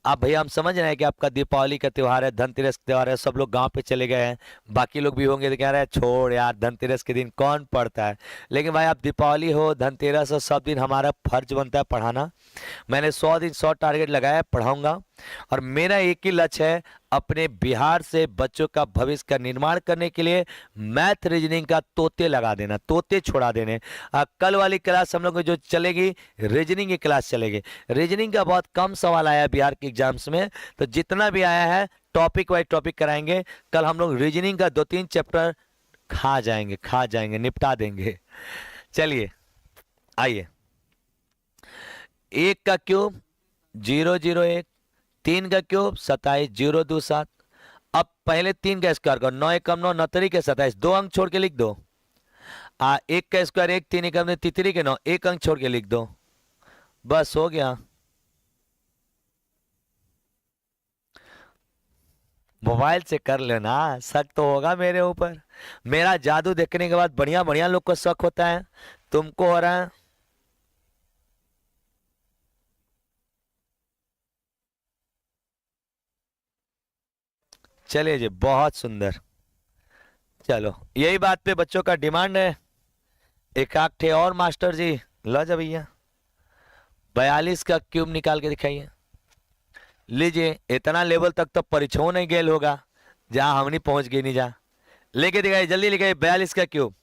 Speaker 1: आप भैया, हम समझ रहे हैं कि आपका दीपावली का त्योहार है, धनतेरस का त्योहार है, सब लोग गांव पे चले गए हैं। बाकी लोग भी होंगे तो कह रहे हैं छोड़ यार, धनतेरस के दिन कौन पढ़ता है। लेकिन भाई, आप दीपावली हो, धनतेरस हो, सब दिन हमारा फर्ज बनता है पढ़ाना। मैंने 100 दिन 100 टारगेट लगाया, पढ़ाऊंगा। और मेरा एक ही लक्ष्य है, अपने बिहार से बच्चों का भविष्य का निर्माण करने के लिए मैथ रीजनिंग का तोते लगा देना, तोते छोड़ा देने। कल वाली क्लास हम लोग को जो चलेगी, रीजनिंग की क्लास चलेगी। रीजनिंग का बहुत कम सवाल आया बिहार के एग्जाम्स में, तो जितना भी आया है टॉपिक वाइज टॉपिक कराएंगे। कल हम लोग रीजनिंग का 2-3 चैप्टर खा जाएंगे, खा जाएंगे, निपटा देंगे। चलिए, आइए। 1 का क्यूब 001, 3 का क्यूब 27, 027। अब पहले 3 का स्क्वायर करो, 9 एकम 9, 9 तरीके 27, 2 अंक छोड़ के लिख दो। 1 का स्क्वायर 1, 3 एकम 9, तितरी के 9, 1 अंक छोड़ के लिख दो। बस हो गया। मोबाइल से कर लेना, शक तो होगा मेरे ऊपर। मेरा जादू देखने के बाद बढ़िया बढ़िया लोग को शक होता है, तुमको हो रहा है। चलिए जी, बहुत सुंदर। चलो, यही बात पे बच्चों का डिमांड है। एक आध ठे और मास्टर जी, लो जा भैया। 42 का क्यूब निकाल के दिखाइए। लीजिए, इतना लेवल तक तो परीक्षाओं नहीं गेल होगा, जहां हम नहीं पहुंच गए, नहीं जा। लेके दिखाइए, जल्दी लिखाइए 42 का क्यूब।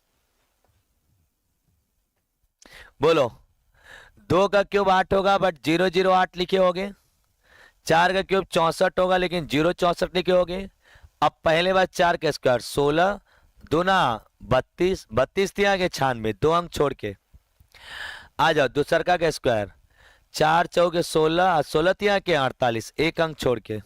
Speaker 1: बोलो। 2 का क्यूब 8 होगा, बट 008 लिखे होगे। 4 का क्यूब 64 होगा, लेकिन 064 लिखे होगे। अब पहले बार 4 का स्क्वायर 16, दूना 32, 32 तिया के 96, 2 अंक छोड़ के। आ जाओ, दूसरका का स्क्वायर 4 चौके 16, 16 तिया के 48, 1 अंक छोड़ के।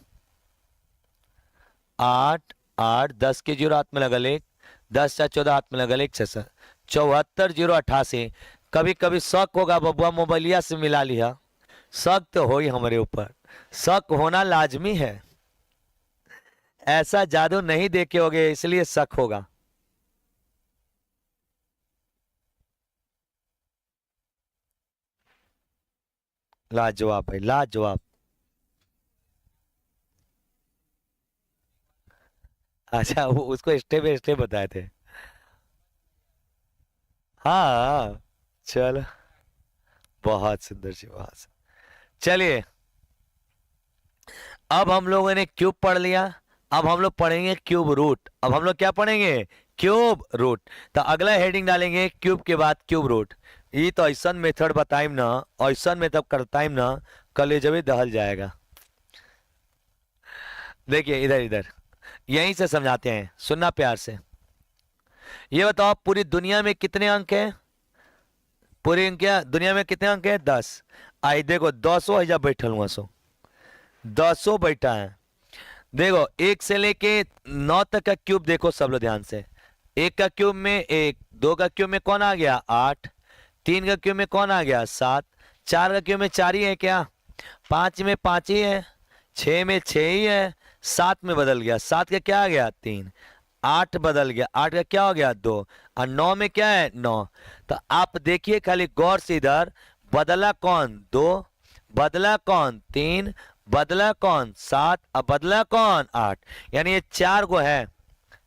Speaker 1: 8 8 10 के 0 हाथ में लगल एक, 10 4 14 हाथ में लगल एक, 6 74 088। कभी कभी शक होगा बबुआ, मोबाइलिया से मिला लिया। शक तो हो ही हमारे ऊपर, शक होना लाजमी है। ऐसा जादू नहीं देखे होगे, इसलिए शक होगा। लाजवाब भाई, लाजवाब। अच्छा, वो उसको स्टेप बाय स्टेप बताए थे। हाँ चलो, बहुत सुंदर जी, बहुत सुंदर। चलिए, अब हम लोगों ने क्यूब पढ़ लिया, अब हम लोग पढ़ेंगे क्यूब रूट। अब हम लोग क्या पढ़ेंगे? Cube root. तो अगला हेडिंग डालेंगे क्यूब के बाद क्यूब रूट। ये तो ऐसा मेथड बताइम ना, ऐसा मेथड करताइम ना, कलेजवे दहल जाएगा। देखिए इधर इधर, यहीं से समझाते हैं, सुनना प्यार से। ये बताओ पूरी दुनिया में कितने अंक हैं? पूरी क्या दुनिया में कितने अंक हैं? 10। आई देखो 200 हजार बैठल हुआ सो, 200 बैठा है। देखो एक से लेके 9 तक का क्यूब देखो सब लोग ध्यान से। एक का क्यूब में एक, दो का क्यूब में कौन आ गया? 8। तीन का क्यूब में कौन आ गया? 7। चार का क्यूब में 4 ही है क्या? 5 में 5 ही है। 6 में 6 ही है। 7 में बदल गया, 7 का क्या आ गया? 3। 8 बदल गया, 8 का क्या हो गया? 2। और 9 में क्या है? 9। तो आप देखिए खाली गौर से इधर, बदला कौन? 2। बदला कौन? 3। बदला कौन? 7। अब बदला कौन? 8। यानी ये 4 गो है,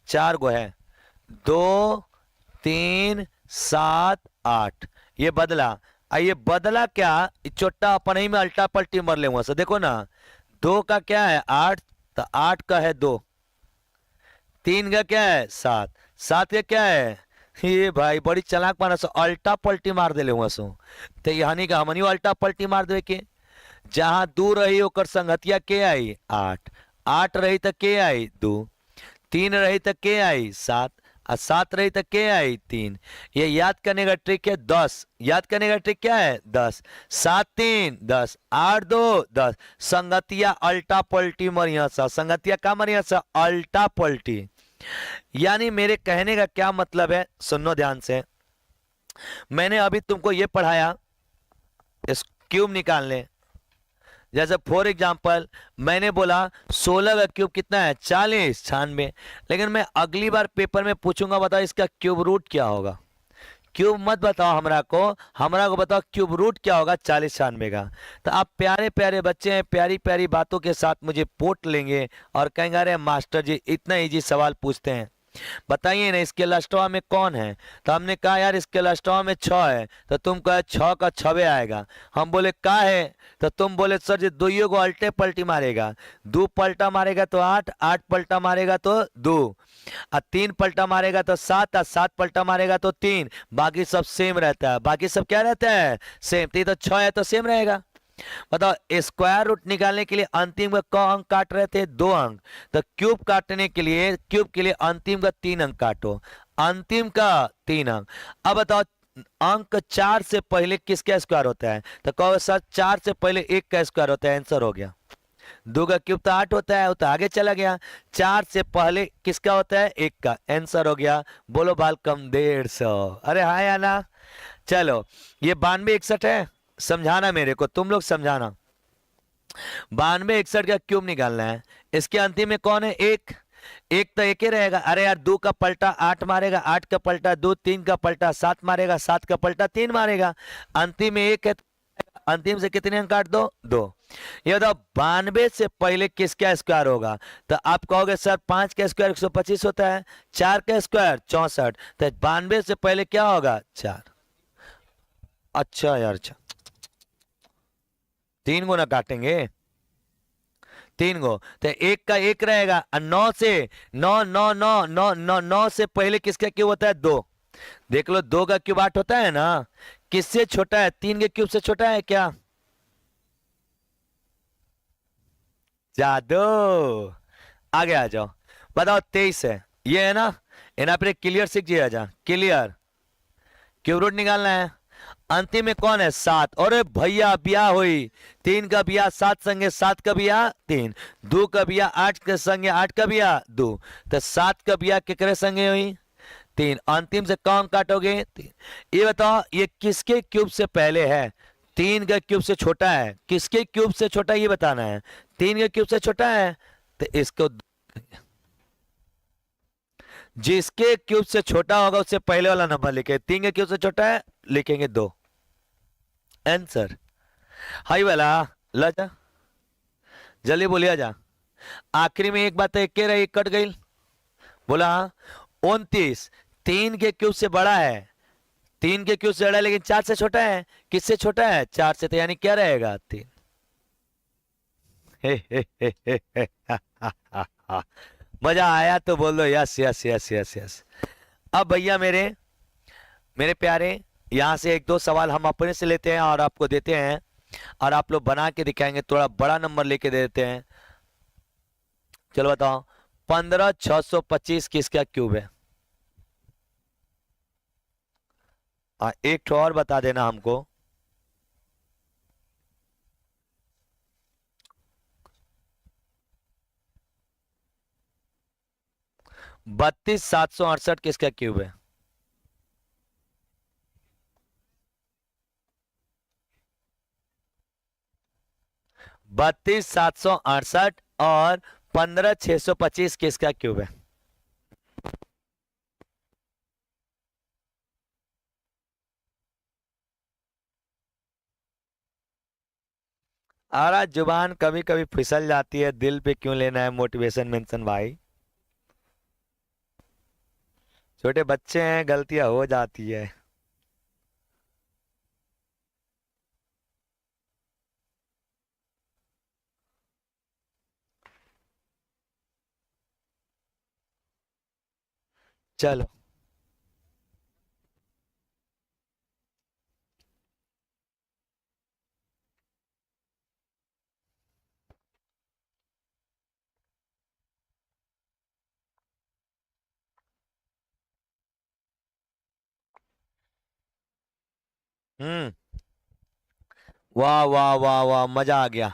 Speaker 1: 4 गो है। 2, 3, 7, 8, ये बदला। ये बदला क्या? चोट्टा अपन ही में अल्टा पलटी मर ले वहां से, देखो ना। 2 का क्या है? 8। तो 8 का है 2। 3 का क्या है? 7। 7 का क्या है? ये भाई बड़ी चालाक माना सो, अल्टा पलटी मार दे ले वहां सो। तो यानी का हमनी अल्टा पलटी मार दे के, जहां 2 रही ओकर संगतिया के आई? 8। 8 रही तो के आई? 2। 3 रही तो के आई? 7। और 7 रही तो के आई? 3। ये याद करने का ट्रिक है 10। याद करने का ट्रिक क्या है? 10। 7 3 10, 8 2 10। संगतिया अल्टा पलटी मरिया सा, संगतिया का मरिया सा? अल्टा पलटी। यानी मेरे कहने का क्या मतलब है, सुनो ध्यान से। मैंने अभी तुमको ये पढ़ाया, इस क्यूब निकालने। जैसे फॉर एग्जाम्पल मैंने बोला 16 का क्यूब कितना है? 40, 96। लेकिन मैं अगली बार पेपर में पूछूंगा, बताओ इसका क्यूब रूट क्या होगा? क्यूब मत बताओ हमरा को बताओ क्यूब रूट क्या होगा 40 96 का। तो आप प्यारे प्यारे बच्चे हैं, प्यारी प्यारी बातों के साथ मुझे पोट लेंगे और कहेंगे अरे मास्टर जी इतना इजी सवाल पूछते हैं, बताइए ना इसके लास्टवा में कौन है? तो हमने कहा यार इसके लास्टवा में 6 है। तो तुम कहे 6 का 6 आएगा। हम बोले का है? तो तुम बोले सर जी दुइयो को अल्टे पलटी मारेगा, 2 पलटा मारेगा तो 8, 8 पलटा मारेगा तो 2, और 3 पलटा मारेगा तो 7, और 7 पलटा मारेगा तो 3। बाकी सब सेम रहता है, बाकी सब क्या रहता है? सेम। तो ये तो 6 है तो सेम रहेगा। बताओ स्क्वायर रूट निकालने के लिए अंतिम का कौ अंक काट रहे थे? 2 अंक। तो क्यूब काटने के लिए, क्यूब के लिए अंतिम का 3 अंक काटो, अंतिम का 3 अंक। अब बताओ अंक 4 से पहले किसका स्क्वायर होता है? तो कहो सर 4 से पहले 1 का स्क्वायर होता है, आंसर हो गया। 2 का क्यूब तो 8 होता है, वो तो आगे चला गया। 4 से पहले किसका होता है? 1 का, आंसर हो गया। बोलो बाल कम 150। अरे हाँ या ना? चलो ये 92 61 है, समझाना मेरे को, तुम लोग समझाना। 92 61 का क्यूब निकालना है। इसके अंतिम में कौन है? 1। 1 तो 1 ही रहेगा। अरे यार 2 का पलटा 8 मारेगा, 8 का पलटा 2, 3 का पलटा 7 मारेगा, 7 का पलटा 3 मारेगा। अंतिम में 1 है, अंतिम से कितने अंक काट दो? 2। ये बताओ 92 से पहले किसका स्क्वायर होगा? तो आप कहोगे सर 5 का स्क्वायर 125 होता है, 4 का स्क्वायर 64। तो 92 से पहले क्या होगा? 4। अच्छा यार, अच्छा 3 गुना काटेंगे, 3 गो। तो 1 का 1 रहेगा, और 9 से 9 9 9 9 9 9 से पहले किसका क्यूब होता है? 2। देख लो 2 का क्यूब 8 होता है ना, किससे छोटा है? 3 के क्यूब से छोटा है क्या? जादू। आगे आ जाओ, बताओ 23 है, ये है ना? इना पर क्लियर सीख जिया जा, क्लियर। क्यूब रूट निकालना है। अंतिम में कौन है? 7। अरे भैया ब्याह हुई, 3 का ब्याह 7 संगे, 7 का ब्याह 3, 2 का ब्याह 8 के संगे, 8 का ब्याह 2। तो 7 का ब्याह केकरे संगे हुई? 3। अंतिम से कौन काटोगे? 3। ये बताओ ये किसके क्यूब से पहले है? 3 का क्यूब से छोटा है। किसके क्यूब से छोटा ये बताना है। 3 के क्यूब से छोटा है, तो इसको जिसके क्यूब से छोटा होगा उससे पहले वाला नंबर लिखे। 3 के क्यूब से छोटा है, लिखेंगे 2, आंसर। हाई वाला ला जा, जल्दी बोलिया जा। आखिरी में एक बात एक के रही, कट गई। बोला 29 3 के क्यूब से बड़ा है, 3 के क्यूब से बड़ा है लेकिन 4 से छोटा है। किससे छोटा है? 4 से। तो यानी क्या रहेगा? 3। मजा आया तो बोलो yes yes yes yes yes. अब भैया मेरे मेरे प्यारे, यहाँ से एक दो सवाल हम अपने से लेते हैं और आपको देते हैं, और आप लोग बना के दिखाएंगे, थोड़ा बड़ा नंबर लेके दे देते हैं। चलो बताओ, 15,625 किसका क्यूब है? एक ठो और बता देना हमको। 32,768 किसका क्यूब है? 32,768 और 15,625 किसका क्यूब है? अरे जुबान कभी कभी फिसल जाती है, दिल पे क्यों लेना है मोटिवेशन मेंशन भाई। छोटे बच्चे हैं, गलतियां हो जाती है। चलो। हम्म। वाह वाह वाह वाह, मजा आ गया।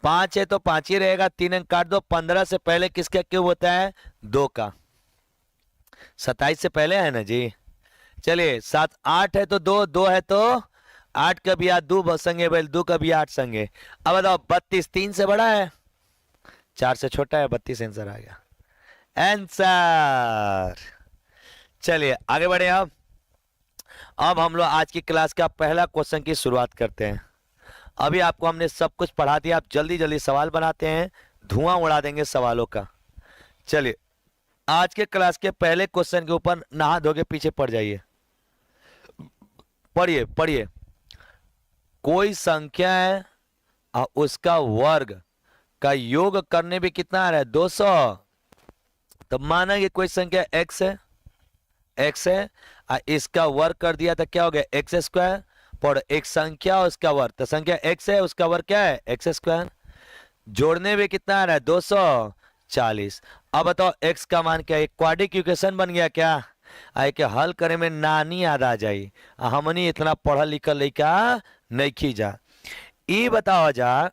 Speaker 1: 5 है तो 5 ही रहेगा, 3 अंक काट दो। 15 से पहले किसका क्यूब होता है? 2 का। 27 से पहले है ना जी। चलिए, 7 8 है तो 2, 2 है तो 8 का भी 8 दो संगे बैल, 2 का भी 8 संगे। अब बताओ, 32 3 से बड़ा है, 4 से छोटा है, 32 आंसर आ गया। आंसर। चलिए आगे बढ़े। अब हम लोग आज की क्लास का पहला क्वेश्चन की शुरुआत करते हैं। अभी आपको हमने सब कुछ पढ़ा दिया, आप जल्दी जल्दी सवाल बनाते हैं, धुआं उड़ा देंगे सवालों का। चलिए, आज के क्लास के पहले क्वेश्चन के ऊपर नहा धो के पीछे पड़ जाइए। पढ़िए पढ़िए। कोई संख्या है और उसका वर्ग का योग करने पे कितना आ रहा है? 200। तो माना कि कोई संख्या x है, x है, और इसका वर्ग कर दिया तो क्या हो गया? X square. पर एक संख्या और उसका वर्ग, तो संख्या x है, उसका वर्ग क्या है? X square. जोड़ने में कितना आ रहा है? 240। अब बताओ x का मान क्या है? क्वाड्रिक इक्वेशन बन गया क्या? आए के हल करे में नानी याद आ जाई, हमनी इतना पढ़ल लिखल लइका नहीं खींचा। ई बताओ जा,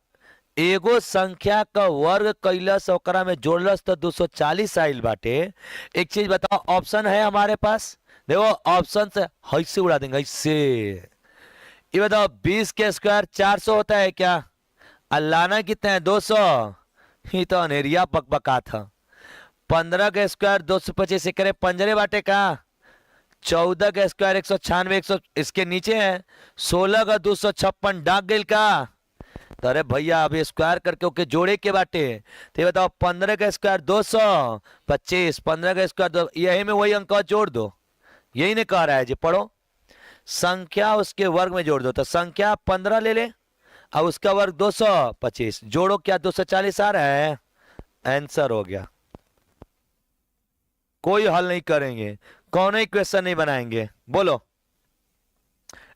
Speaker 1: एगो संख्या का वर्ग कैलस ओकरा में जोड़लस तो 240 आइल बाटे। एक चीज बताओ, ऑप्शन है हमारे पास? देखो ऑप्शन से ऐसे उड़ा देंगे ऐसे। ये बताओ, 20 के स्क्वायर 400 होता है क्या? अल्लाना कितना है? 200। ही तो अनेरिया बकबका था। 15 का स्क्वायर 225 करे पंजरे बाटे का। 14 का स्क्वायर 196, 100 इसके नीचे है। 16 का 256 डाक गई का। तो अरे भैया अभी स्क्वायर करके ओके जोड़े के बाटे। तो ये बताओ, 15 का स्क्वायर 225, 15 का स्क्वायर यही में वही अंक जोड़ दो। यही ने कह रहा है जी, पढ़ो। संख्या उसके वर्ग में जोड़ दो, तो संख्या 15 ले ले और उसका वर्ग 225 जोड़ो, क्या 240 आ रहा है? आंसर हो गया। कोई हल नहीं करेंगे, कौन ही क्वेश्चन नहीं बनाएंगे, बोलो।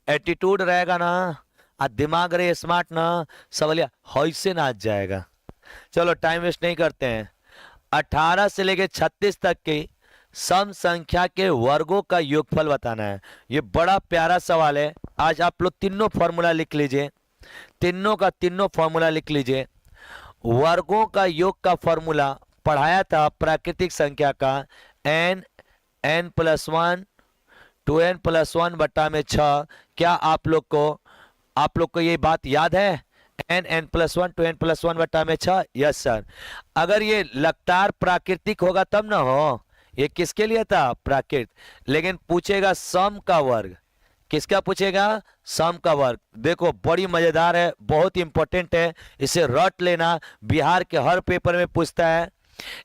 Speaker 1: एटीट्यूड रहेगा ना, आ दिमाग रहे स्मार्ट ना, सवालिया हई से ना जाएगा। चलो टाइम वेस्ट नहीं करते हैं। 18 से लेके 36 तक की सम संख्या के वर्गों का योगफल बताना है। ये बड़ा प्यारा सवाल है। आज आप लोग तीनों फॉर्मूला लिख लीजिए, तीनों का तीनों फॉर्मूला लिख लीजिए। वर्गों का योग का फॉर्मूला पढ़ाया था प्राकृतिक संख्या का, n n+1 2n+1 बटा में 6। क्या आप लोग को ये बात याद है? n+1 2n+1 बटा में 6। Yes sir. अगर ये लगातार प्राकृतिक होगा तब ना हो, ये किसके लिए था? प्राकृत। लेकिन पूछेगा सम का वर्ग। किसका पूछेगा? सम का वर्ग। देखो बड़ी मजेदार है, बहुत इंपॉर्टेंट है, इसे रट लेना, बिहार के हर पेपर में पूछता है।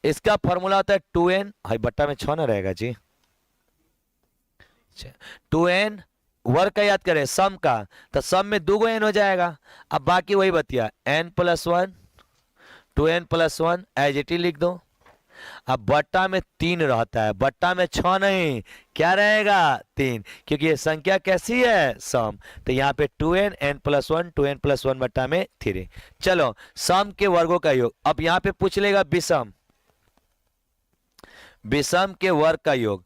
Speaker 1: इसका फॉर्मूला होता है 2n, हाई बट्टा में 6 ना रहेगा जी। 2n वर्ग का याद करें सम का, तो सम में 2 n हो जाएगा। अब बाकी वही बतिया n+1 2n+1 as it is लिख दो। अब बट्टा में 3 रहता है, बट्टा में 6 नहीं, क्या रहेगा 3, क्योंकि ये संख्या कैसी है सम। तो यहाँ पे 2n n+1 2n+1 बट्टा में 3। चलो सम के वर्गों का योग। अब यहाँ पे पूछ लेगा विषम, विषम के वर्ग का योग।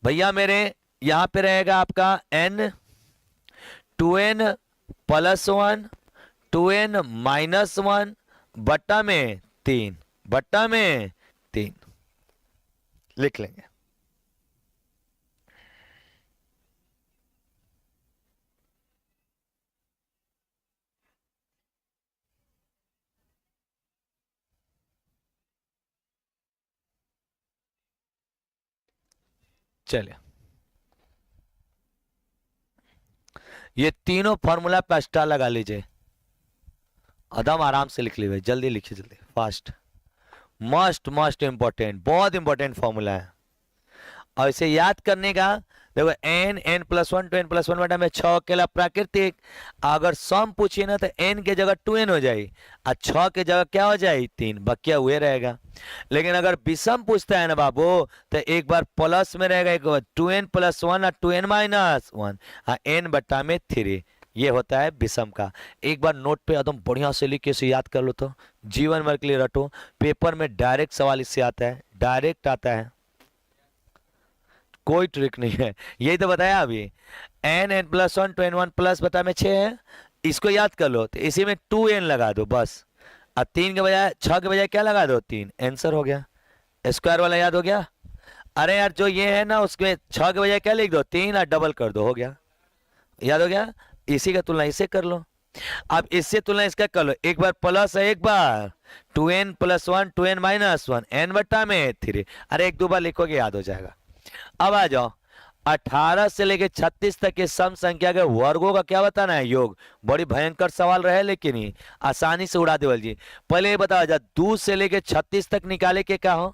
Speaker 1: भैया मेरे यहाँ पे रहेगा आपका n 2n+1 2n-1 बट्टा में 3 बट्टा में 3 लिख लेंगे। चलिए ये तीनों फॉर्मूला पे स्टार लगा लीजिए, एकदम आराम से लिख लीजिए, जल्दी लिखिए, जल्दी फास्ट। मस्ट मस्ट इंपॉर्टेंट, बहुत इंपॉर्टेंट फॉर्मूला है। और इसे याद करने का देखो n n+1 2n+1 बटा में 6 अकेला प्राकृतिक। अगर सम पूछिए ना तो n के जगह 2n हो जाए और 6 के जगह क्या हो जाए 3, बकिया हुए रहेगा। लेकिन अगर विषम पूछता है ना बाबू तो एक बार प्लस में रहेगा, एक बार 2n+1 और 2n-1 n बट्टा में 3। ये होता है विषम का। एक बार नोट पे एकदम बढ़िया से लिख के इसे याद कर लो, तो जीवन भर के लिए रटो। पेपर में डायरेक्ट सवाल इससे आता है, डायरेक्ट आता है, कोई ट्रिक नहीं है। यही तो बताया अभी, n n+1 2n1 प्लस बटा में 6 है, इसको याद कर लो। तो इसी में 2n लगा दो बस, और 3 के बजाय 6 के बजाय क्या लगा दो 3, आंसर हो गया। स्क्वायर वाला याद हो गया। अरे यार जो ये है ना उसमें 6 के बजाय क्या लिख दो 3 और डबल कर दो, हो गया, याद हो गया। इसी का तुलना इससे कर लो। अब इससे तुलना इसका कर लो, एक बार प्लस है एक बार 2n+1 2n-1 n बट्टा में 3। अरे एक दो बार लिखोगे याद हो जाएगा। अब आ जाओ 18 से लेके 36 तक के सम संख्या के वर्गों का क्या बताना है योग। बड़ी भयंकर सवाल रहे लेकिन ही आसानी से उड़ा देवल जी। पहले ये बताओ जा 2 से लेके 36 तक निकाले के क्या हो।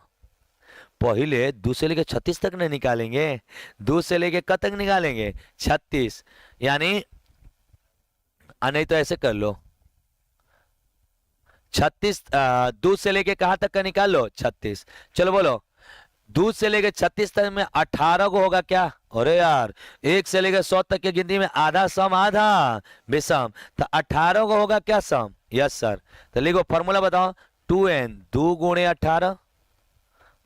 Speaker 1: पहले 2 से लेके 36 तक नहीं निकालेंगे, 2 से लेके कब तक निकालेंगे 36, यानी नहीं तो ऐसे कर लो 36 2 से लेके कहां तक का निकाल लो 36। चलो बोलो 2 से लेके 36 तक में 18 को होगा क्या। अरे यार 1 से लेके 100 तक की गिनती में आधा सम आधा विषम, तो 18 को होगा क्या सम। Yes sir. तो लिखो फॉर्मूला बताओ 2n 2 गुणे 18,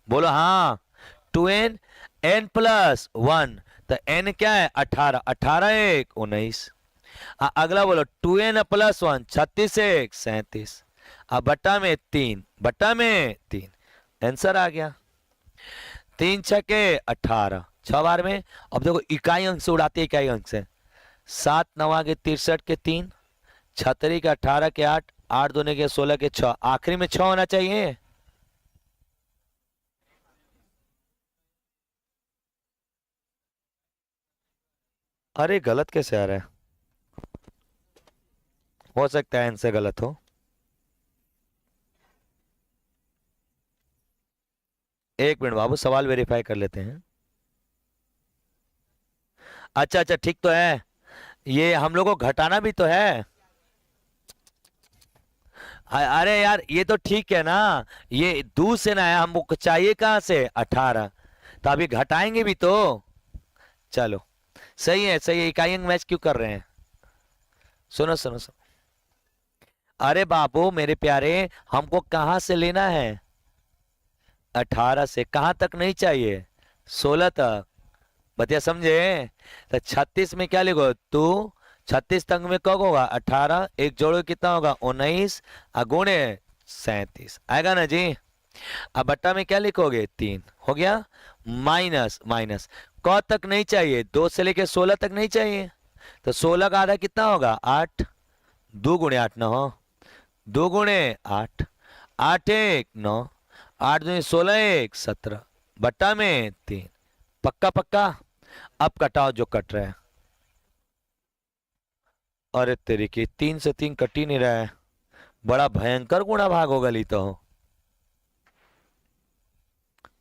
Speaker 1: बोलो हाँ 2n n+1, तो n क्या है 18, 18 1 19। अगला बोलो 2n+1 36 1 37, अब बट्टा में 3 बट्टा में 3, आंसर आ गया 3 छके 18 6 बार में। अब देखो इकाई अंक से उड़ाते इकाई अंक से, 7 9 के 63 के 3, 36 के 18 के 8, 8 दूने के 16 के 6, आखिरी में 6 होना चाहिए। अरे गलत कैसे आ रहा है, हो सकता है आंसर गलत हो। एक मिनट बाबू सवाल वेरीफाई कर लेते हैं। अच्छा अच्छा ठीक तो है, ये हम लोग को घटाना भी तो है। अरे यार ये तो ठीक है ना, ये 2 से ना है, हमको चाहिए कहां से 18, तो अभी घटाएंगे भी तो। चलो सही है सही है, इकाई अंक मैच क्यों कर रहे हैं। सुनो सुनो सुनो, अरे बाबू मेरे प्यारे हमको कहां से लेना है 18 से, कहां तक नहीं चाहिए 16 तक, बतिया समझे। तो 36 में क्या लिखो तू, 36 तक में कब होगा 18, एक जोड़ो कितना होगा 19 गुणे 37 आएगा ना जी। अब बट्टा में क्या लिखोगे 3, हो गया। माइनस माइनस क तक नहीं चाहिए, 2 से लेके 16 तक नहीं चाहिए, तो 16 का आधा कितना होगा 8, 2 गुणे 8 9, 2 गुणे 8, 8 1 9, 8 दूनी 16 1 17 बट्टा में 3, पक्का पक्का। अब कटाओ जो कट रहा है। अरे तेरी की 3 से 3 कट ही नहीं रहा है, बड़ा भयंकर गुणा भाग होगा ली तो।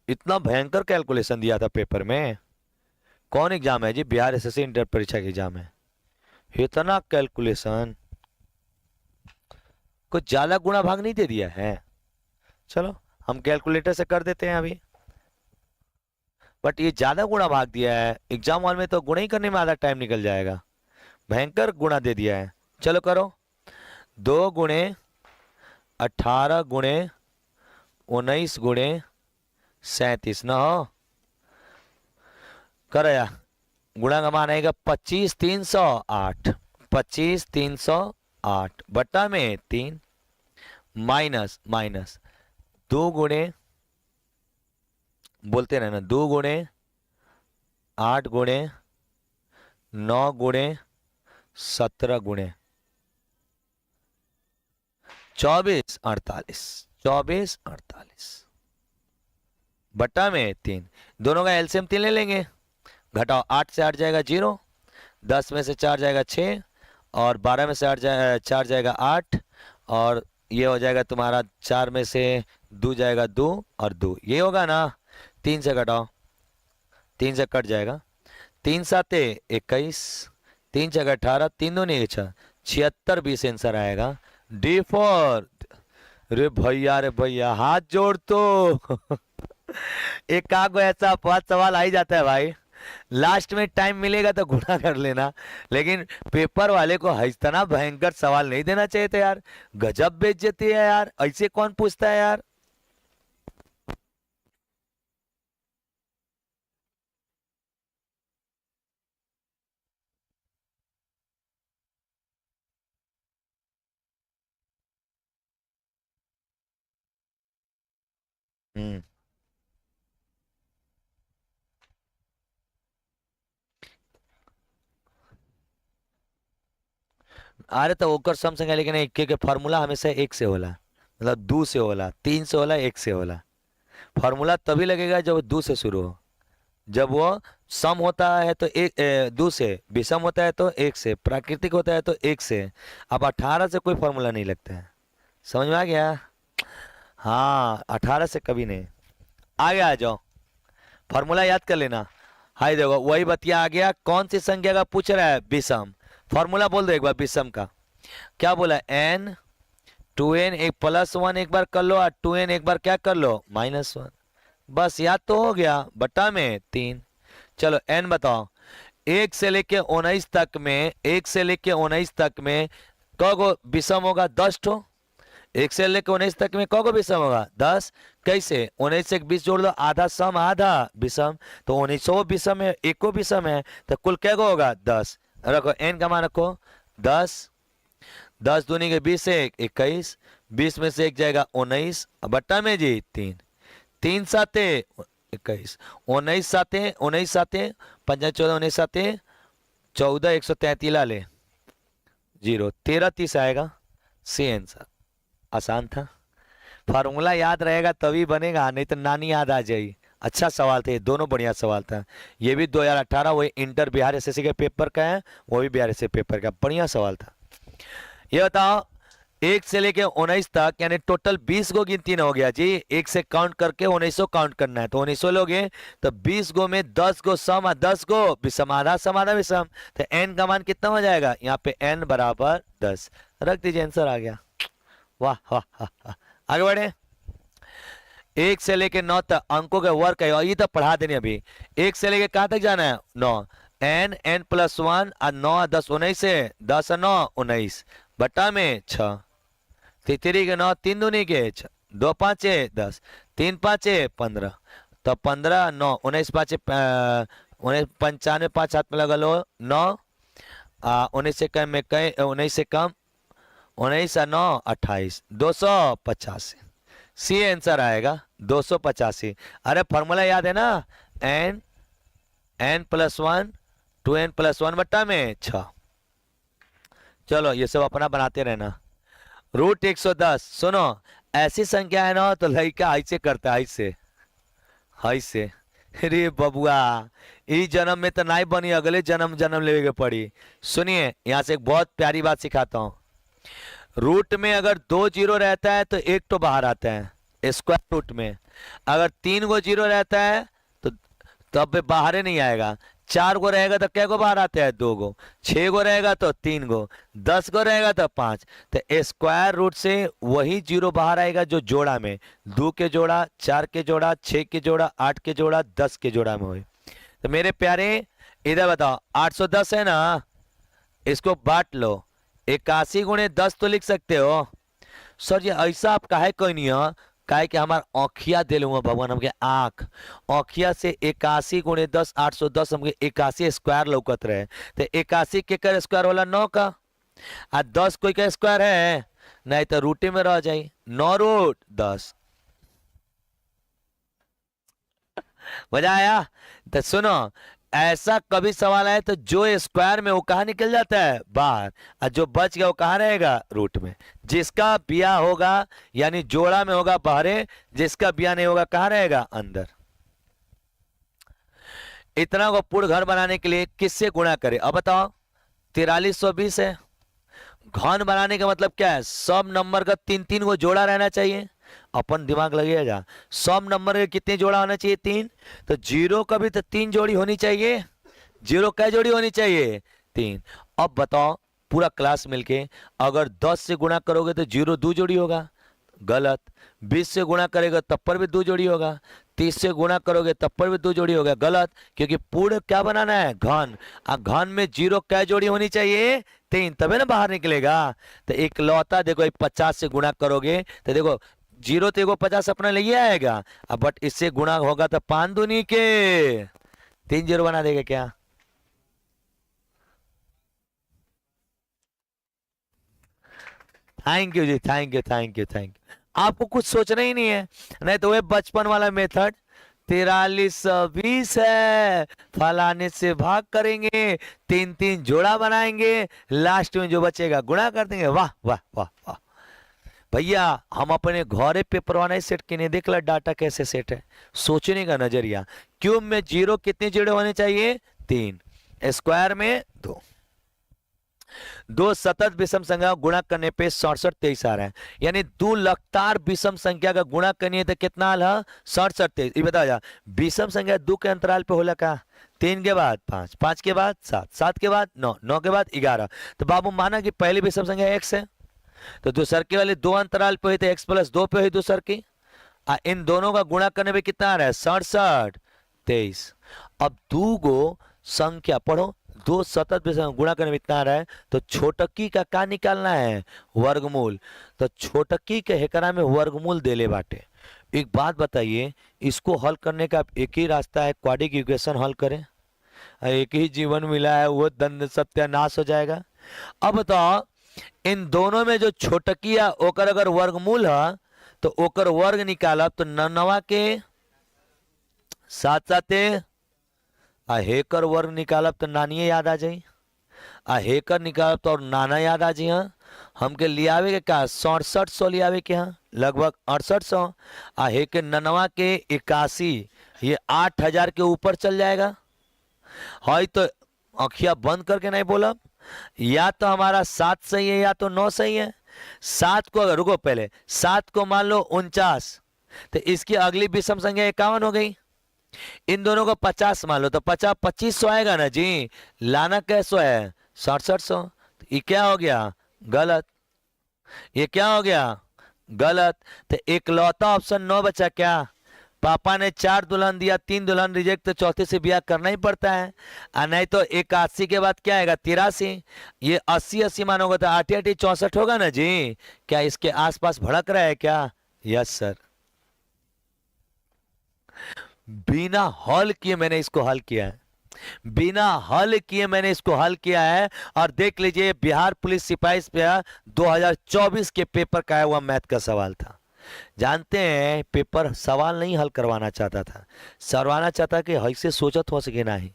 Speaker 1: इतना भयंकर कैलकुलेशन दिया था पेपर में, कौन एग्जाम है जी? बिहार एसएससी इंटर परीक्षा के एग्जाम है। इतना कैलकुलेशन, कुछ ज्यादा गुणा भाग नहीं दे दिया है? चलो हम कैलकुलेटर से कर देते हैं अभी, बट ये ज्यादा गुणा भाग दिया है। एग्जाम हॉल में तो गुणा ही करने में आधा टाइम निकल जाएगा, भयंकर गुणा दे दिया है। चलो करो, 2 गुणे 18 गुणे 19 गुणे 37 ना हो, करो यार। गुणा का मान आएगा 25,308, 25,308 बट्टा में 3 माइनस माइनस 2 गुणे, बोलते रहना, 2 गुणे 8 गुणे 9 गुणे 17 गुणे 24 48, 24 48 बट्टा में 3। दोनों का एलसीएम 3 ले लेंगे, घटाओ 8 से 8 जाएगा 0, 10 में से 4 जाएगा 6, और 12 में से 4 जाएगा 8, और ये हो जाएगा तुम्हारा 4 में से 2 जाएगा 2 और 2, ये होगा ना। 3 से घटाओ, 3 से कट जाएगा, 3 साते 21, 3 छः 18, 3 दूनी 6, 76 20 आंसर आएगा। D4। रे भैया हाथ जोड़ तो एक कागो ऐसा अपवाद सवाल आ ही जाता है भाई। लास्ट में टाइम मिलेगा तो गुणा कर लेना, लेकिन पेपर वाले को इतना भयंकर सवाल नहीं देना चाहिए था यार। गजब बेइज्जती है यार, ऐसे कौन पूछता है यार। हम्म। अरे तो ओकर सम संख्या, लेकिन एक के फार्मूला हमेशा 1 से होला, मतलब 2 से होला, 3 से होला, 1 से होला। फार्मूला तभी लगेगा जब 2 से शुरू हो। जब वो सम होता है तो 2 से, विषम होता है तो 1 से, प्राकृतिक होता है तो 1 से। अब 18 से कोई फार्मूला नहीं लगता है, समझ में आ गया? हाँ 18 से कभी नहीं। आगे आ जाओ, फार्मूला याद कर लेना। हाय देखो वही बतिया आ गया। कौन सी संख्या का पूछ रहा है? विषम। फार्मूला बोल दो एक बार विषम का। क्या बोला? n 2n एक +1 एक बार कर लो, और 2n एक बार क्या कर लो? -1। बस याद तो हो गया, बटा में 3। चलो n बताओ। 1 से लेके 19 तक में, 1 से लेके 19 तक में कगो विषम होगा? 10 ठो। 1 से लेके 19 तक में कगो विषम होगा? 10। कैसे? 19 से 20 जोड़ दो, आधा सम आधा विषम, तो 19 विषम है, 1 विषम है, तो कुल क्या होगा? 10। रखो n का मान रखो 10, 10 दूनी के 20 से 21, 20 में से 1 जाएगा 19, बट्टा में जी 3, 3 साते 21, 19 साते 19 साते 5 14 19 साते 14, 133 ला ले 0, 13 30 आएगा। C answer. आसान था, फार्मूला याद रहेगा तभी बनेगा, नहीं तो नानी याद आ जाएगी। अच्छा सवाल थे, दोनों बढ़िया सवाल था। ये भी 2018 वही इंटर बिहार एसएससी के पेपर का है, वो भी बिहार एसएससी पेपर का, बढ़िया सवाल था। ये बताओ 1 से लेके 19 तक, यानी टोटल 20 गो गिनती हो गया जी। 1 से काउंट करके 1900 काउंट करना है, तो 1900 लोगे तो 20 गो में 10 गो सम, 10 गो विषम, आधा सम आधा विषम, तो n का मान कितना हो जाएगा? यहाँ पे n बराबर 10 रख दीजिए, आंसर आ गया। वाह वाह वाह। आगे बढ़े। 1 से लेके 9 तक अंकों के वर्ग है, और ये तो पढ़ा देने अभी। 1 से लेके कहाँ तक जाना है? 9, n +1 और 9 10 19 से 10 और 9 19, बटा में 6, 3 के 9, 3 दूनी के 6, 2 5 10, 3 5 15, तो 15 9 19 5 19 95 5 हाथ में लगा लो 9, 19 से कम में 19 से कम 19 और 9 28, 285। सी आंसर आएगा 285। अरे फॉर्मूला याद है ना? n +1 2n +1 बट्टा में 6। चलो ये सब अपना बनाते रहना। √110। सुनो ऐसी संख्या है ना तो लड़का ऐसे करता है, ऐसे ऐसे। अरे बबुआ इस जन्म में तो नहीं बनी, अगले जन्म लेवे के पड़ी। सुनिए यहाँ से एक बहुत प्यारी बात सिखाता हूँ। रूट में अगर 2 जीरो रहता है तो 1 तो बाहर आता है स्क्वायर रूट में। अगर 3 गो जीरो रहता है तो तब बाहर नहीं आएगा। 4 गो रहेगा तो कै गो बाहर आते हैं? 2 गो। 6 गो रहेगा तो 3 गो। 10 गो रहेगा तो 5। तो स्क्वायर रूट से वही जीरो बाहर आएगा जो जोड़ा में 2 के जोड़ा, 4 के जोड़ा, 6 के जोड़ा, 8 के जोड़ा, 10 के जोड़ा में हो। तो मेरे प्यारे इधर बताओ, 810 है ना, इसको बांट लो। 81 गुणे 10 तो लिख सकते हो। सर जी ऐसा आप काहे कोई नहीं है? काहे कि हमार औखिया दिल हुआ भगवान हमके आंख, औखिया से 81 गुणे 10 810 हमके 81 स्क्वायर लौकत रहे। तो 81 के कर स्क्वायर वाला 9 का, आ 10 कोई का स्क्वायर है नहीं तो रूटे में रह जाई, 9 रूट 10। मजा आया? तो सुनो, ऐसा कभी सवाल आए तो जो स्क्वायर में वो कहाँ निकल जाता है? बाहर। और जो बच गया वो कहाँ रहेगा? रूट में। जिसका बिया होगा यानी जोड़ा में होगा बाहरे, जिसका बिया नहीं होगा कहाँ रहेगा? अंदर। इतना को पूर्ण घर बनाने के लिए किससे गुणा करें? अब बताओ, 4320 है। घन बनाने का मतलब क्या है? सब नंबर का 3-3 को जोड़ा रहना चाहिए। अपन दिमाग लगेगा, सब नंबर के कितने जोड़ा होना चाहिए? 3। तो जीरो का भी तो 3 जोड़ी होनी चाहिए। जीरो क्या जोड़ी होनी चाहिए? 3। अब बताओ पूरा क्लास मिलके अगर 10 से गुणा करोगे तो जीरो 2 जोड़ी होगा, गलत। 20 से गुणा करेगा तब पर भी 2 जोड़ी होगा। 30 से गुणा करोगे तब पर भी 2 जोड़ी होगा, गलत। क्योंकि पूर्ण क्या बनाना है? घन। घन में जीरो क्या जोड़ी होनी चाहिए? 3, तभी ना बाहर निकलेगा। तो एक लौता देखो 50 से गुणा करोगे तो देखो जीरो तो 50 अपना ले आएगा, अब बट इससे गुणा होगा तो 5 दूनी के 3 जीरो बना देगा क्या? Thank you ji, thank you thank you thank you. आपको कुछ सोचना ही नहीं है, नहीं तो वे बचपन वाला मेथड 4320 है, फलाने से भाग करेंगे, 3-3 जोड़ा बनाएंगे, लास्ट में जो बचेगा गुणा कर देंगे। वाह वाह वाह वाह भैया, हम अपने घरे पेपर नहीं सेट किने, देख ला डाटा कैसे सेट है। सोचने का नजरिया। क्यूब में जीरो कितने जोड़े होने चाहिए? 3। स्क्वायर में 2। दो सतत विषम संख्या गुणा करने पे 67-23 आ रहा है, यानी 2 लगातार विषम संख्या का गुणा करनी है तो कितना आल है? 67-23। ये बता जा, विषम संख्या 2 के अंतराल पे होला का? 3 के बाद 5, 5 के बाद 7, 7 के बाद 9, 9 के बाद 11। तो बाबू माना कि पहली विषम संख्या x है, तो दूसर के वाले 2 अंतराल पे हुई तो x+2 पे हुई दूसर की। इन दोनों का गुणा करने पे कितना आ रहा है? 67-23। अब 2 गो संख्या पढ़ो, 2 सतत विषम गुणा करने में इतना आ रहा है, तो छोटकी का निकालना है? वर्गमूल। तो छोटकी के हेकरा में वर्गमूल देले बाटे। एक बात बताइए, इसको हल करने का एक ही रास्ता है, क्वाड्रिक इक्वेशन हल करें। एक ही जीवन मिला है, वो दंड सत्यानाश हो जाएगा। अब बताओ, इन दोनों में जो छोटकी है ओकर अगर वर्गमूल है तो ओकर वर्ग निकालब तो 9 के साथ साथे हेकर वर्ग निकालब तो नानिये याद आ जाई। हेकर निकालब तो और नाना याद आ जी। हाँ, हमके लियावे के का 6700 लियावे के, हाँ लगभग 6800। हेके 9 के 81, ये 8000 के ऊपर चल जाएगा। है तो अखिया बंद करके नहीं बोला, या तो हमारा 7 सही है या तो 9 सही है। 7 को अगर रुको, पहले 7 को मान लो 49, तो इसकी अगली विषम संख्या 51 हो गई। इन दोनों को 50 मान लो तो 50 2500 आएगा ना जी। लाना कैसो है? 6700। तो ये क्या हो गया? गलत। ये क्या हो गया? गलत। तो इकलौता ऑप्शन 9 बचा क्या? पापा ने 4 दुल्हन दिया, 3 दुल्हन रिजेक्ट, तो चौथे से ब्याह करना ही पड़ता है। नहीं तो 81 के बाद क्या आएगा? 83। ये 80-80 मानोगे तो 8-8 64 होगा ना जी। क्या इसके आसपास भड़क रहा है क्या? Yes sir. बिना हल किए मैंने इसको हल किया है, बिना हल किए मैंने इसको हल किया है। और देख लीजिए, बिहार पुलिस सिपाही पे 2024 के पेपर का आया हुआ मैथ का सवाल था। जानते हैं, पेपर सवाल नहीं हल करवाना चाहता था, सरवाना चाहता कि ऐसे सोचत हो सके नहीं,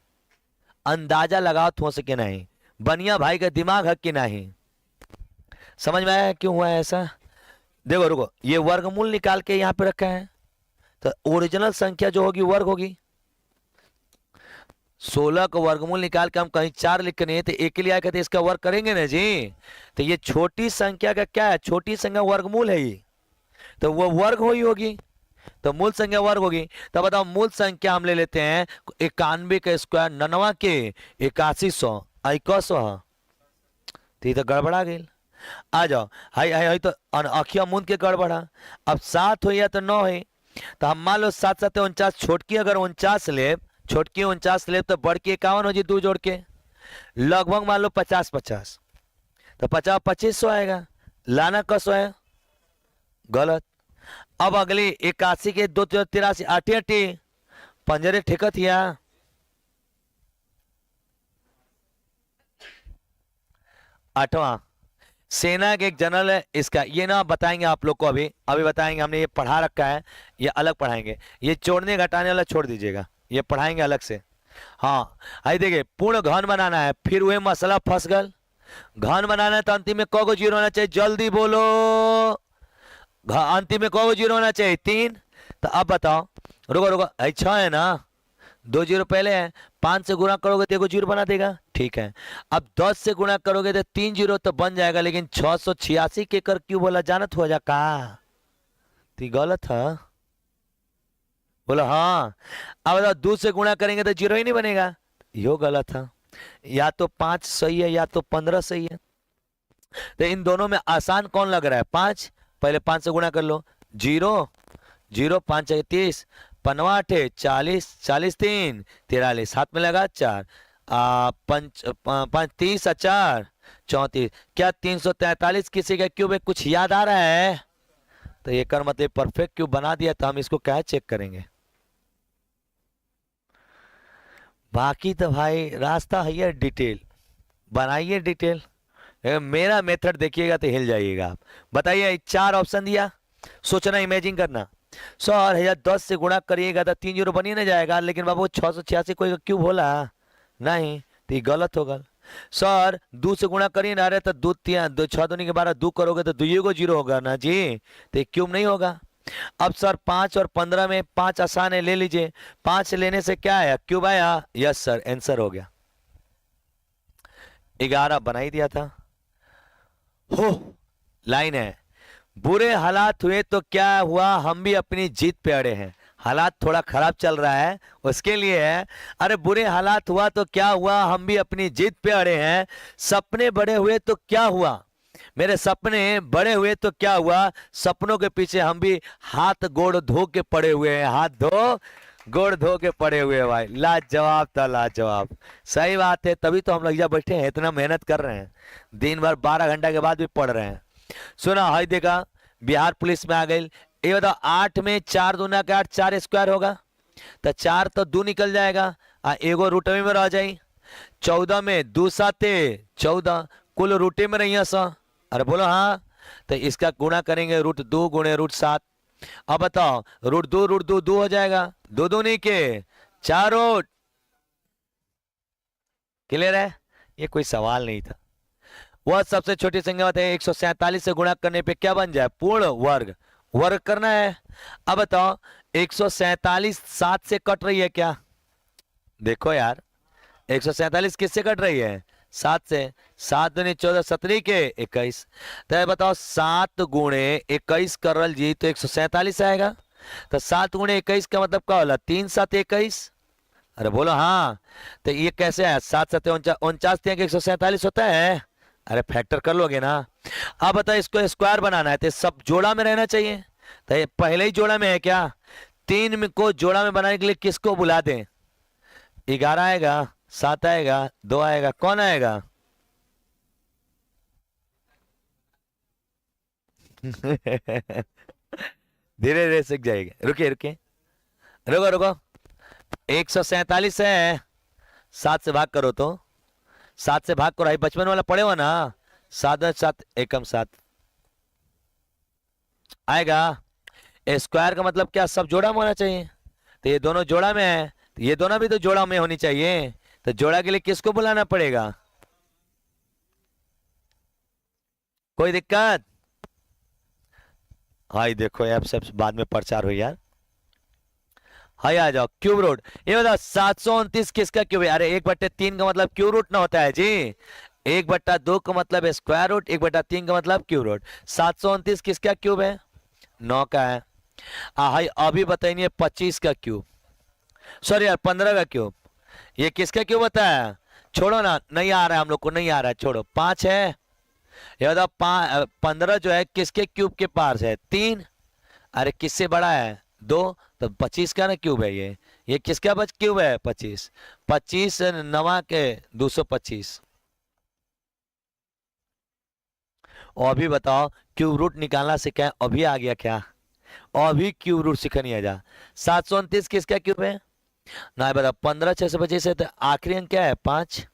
Speaker 1: अंदाजा लगावत हो सके नहीं, बनिया भाई का दिमाग है कि नहीं। समझ में आया क्यों हुआ है ऐसा? देखो रुको, ये वर्गमूल निकाल के यहाँ पे रखा है, तो ओरिजिनल संख्या जो होगी वर्ग होगी। 16 का वर्गमूल निकाल के हम कहीं 4 लिख नहीं है तो एक के लिए आए कहते इसका वर्ग करेंगे ना जी। तो ये छोटी संख्या का क्या है? छोटी संख्या वर्गमूल है ये, तो वो वर्ग हुई होगी। तो मूल संख्या वर्ग होगी। तो बताओ मूल संख्या हम ले लेते हैं 91 का स्क्वायर 99 के 8100 100। तो ये तो गड़बड़ा गई। आ जाओ, हाई हाई हाई तो अखिया मूंद के गड़बड़ा। अब 7 हो या तो 9 है। तो हम मान लो 7 7 49, छोटकी अगर 49 ले, छोटकी 49 ले तो बड़की 51 हो जी, 2 जोड़ के लगभग मान लो 50 50। तो 50 2500 आएगा। लाना कसो है गलत। अब अगली 81 के 2 83 आठी आठी पंजरे ठेकत या 8वां सेना के एक जनरल है इसका, ये ना बताएंगे आप लोग को, अभी अभी बताएंगे, हमने ये पढ़ा रखा है, ये अलग पढ़ाएंगे। ये जोड़ने घटाने वाला छोड़ दीजिएगा, ये पढ़ाएंगे अलग से। हाँ आई देखिए, पूर्ण घन बनाना है, फिर वही मसला फंस गल। घन बनाना है तो अंतिम में कौगो जीरो होना चाहिए, जल्दी बोलो। अंतिम में कौगो जीरो होना चाहिए, 3। तो अब बताओ, रुको रुको, 6 है ना, 2 जीरो पहले है, 5 से गुणा करोगे तो 1 जीरो बना देगा, ठीक है। अब 10 से गुणा करोगे तो 3 जीरो तो बन जाएगा, लेकिन 686 के कर क्यों बोला, जानत हो जा का? तो गलत है, बोला हाँ। अब बताओ 2 से गुणा करेंगे तो जीरो ही नहीं बनेगा, यो गलत है। या तो 5 सही है या तो 15 सही है। तो इन दोनों में आसान कौन लग रहा है? 5। पहले 5 से गुणा कर लो, 0 0 5 30, 5 40 40 3 43, हाथ में लगा 4 5 30 4 34। क्या 343 किसी का क्यूब है? कुछ याद आ रहा है? तो ये कर मतलब परफेक्ट क्यूब बना दिया। तो हम इसको क्या चेक करेंगे? बाकी तो भाई रास्ता है ये, डिटेल बनाइए डिटेल। मेरा मेथड देखिएगा तो हिल जाइएगा आप। बताइए, 4 ऑप्शन दिया, सोचना, इमेजिन करना। 100 और 1010 से गुणा करिएगा तो 3 जीरो बनी ना जाएगा, लेकिन बाबू 686 कोई क्यूब होला नहीं, तो ये गलत होगा। सर 2 से गुणा करिए ना, रहे तो 2 3 6 दूनी के 12, 2 करोगे तो 2 को जीरो होगा ना जी, तो ये क्यूब नहीं होगा। अब सर 5 और 15 में 5 आसान है, ले लीजिए। 5 लेने से क्या आया? क्यूब आया। यस सर, आंसर हो गया। 11 बना ही दिया था। हो लाइन है, बुरे हालात हुए तो क्या हुआ, हम भी अपनी जीत पे अड़े हैं। हालात थोड़ा खराब चल रहा है उसके लिए है। अरे बुरे हालात हुआ तो क्या हुआ, हम भी अपनी जीत पे अड़े हैं। सपने बड़े हुए तो क्या हुआ, मेरे सपने बड़े हुए तो क्या हुआ, सपनों के पीछे हम भी हाथ गोड़ धो के पड़े हुए हैं, हाथ धो गोड़ धो के पड़े हुए हैं। भाई लाजवाब था, लाजवाब। सही बात है, तभी तो हम लोग यहाँ बैठे हैं, इतना मेहनत कर रहे हैं, दिन भर 12 घंटा के बाद भी पढ़ रहे हैं। सुना हाई देखा, बिहार पुलिस में आ गई। ये बताओ 8 में 4 दूना का 8, 4 स्क्वायर होगा तो 4 तो 2 निकल जाएगा, एगो रूटवे में रह जाई। 14 में 2 साते 14, कुल रूटे में रही सा। अरे बोलो हाँ, तो इसका गुणा करेंगे, √2 गुणे √7। अब बताओ √2 2 हो जाएगा, 2 दूनी के 4 रूट। क्लियर है? ये कोई सवाल नहीं था। वह सबसे छोटी संख्या होती है, 147 से गुणा करने पे क्या बन जाए? पूर्ण वर्ग। वर्ग करना है। अब बताओ 147 7 से कट रही है क्या? देखो यार, 147 किससे कट रही है? 7 से। 7 दूनी 14, 17 के 21। तो बताओ 7 गुणे 21 करल जी तो 147 आएगा। तो 7 गुणे 21 का मतलब क्या होला? 3 7 21। अरे बोलो हाँ। तो ये कैसे है? 7 7 49 147 होता है। अरे फैक्टर कर लोगे ना। अब बताओ इसको स्क्वायर बनाना है तो सब जोड़ा में रहना चाहिए, तो ये पहले ही जोड़ा में है क्या? 3 में को जोड़ा में बनाने के लिए किसको बुला दें? 11 आएगा, 7 आएगा, 2 आएगा, कौन आएगा? धीरे धीरे सीख जाएगा, रुकिए रुकिए, रुको रुको। 147 है, 7 से भाग करो तो 7 से भाग करो, बचपन वाला पढ़े हो ना, 7 7 एकम 7 आएगा। स्क्वायर का मतलब क्या? सब जोड़ा में होना चाहिए, तो ये दोनों जोड़ा में है, तो ये दोनों भी तो जोड़ा में होनी चाहिए। तो जोड़ा के लिए किसको बुलाना पड़ेगा? कोई दिक्कत? हाई देखो ऐप सब बाद में प्रचार हुई यार। हाई आ जाओ, क्यूब रूट। ये बताओ 729 किसका क्यूब है? अरे 1/3 का मतलब क्यूब रूट ना होता है जी। 1/2 का मतलब स्क्वायर रूट, 1/3 का मतलब क्यूब रूट। 729 किसका क्यूब है? 9 का है। हाई अभी बताइए 25 का क्यूब, सॉरी यार 15 का क्यूब, ये किसका क्यूब बताया? छोड़ो ना, नहीं आ रहा है हम लोग को, नहीं आ रहा है, छोड़ो। 5 है, ये बताओ 15 जो है किसके क्यूब के पास है? 3। अरे किससे बड़ा है? 2। तो 25 का ना क्यूब है ये किसका बच क्यूब है? 25। 25 नवा के 225। और अभी बताओ क्यूब रूट निकालना सीखा है, अभी आ गया क्या? अभी क्यूब रूट सीखा नहीं आ जा। 729 किसका क्यूब है? ना बताओ 15 625 है, तो आखिरी अंक क्या है? 5।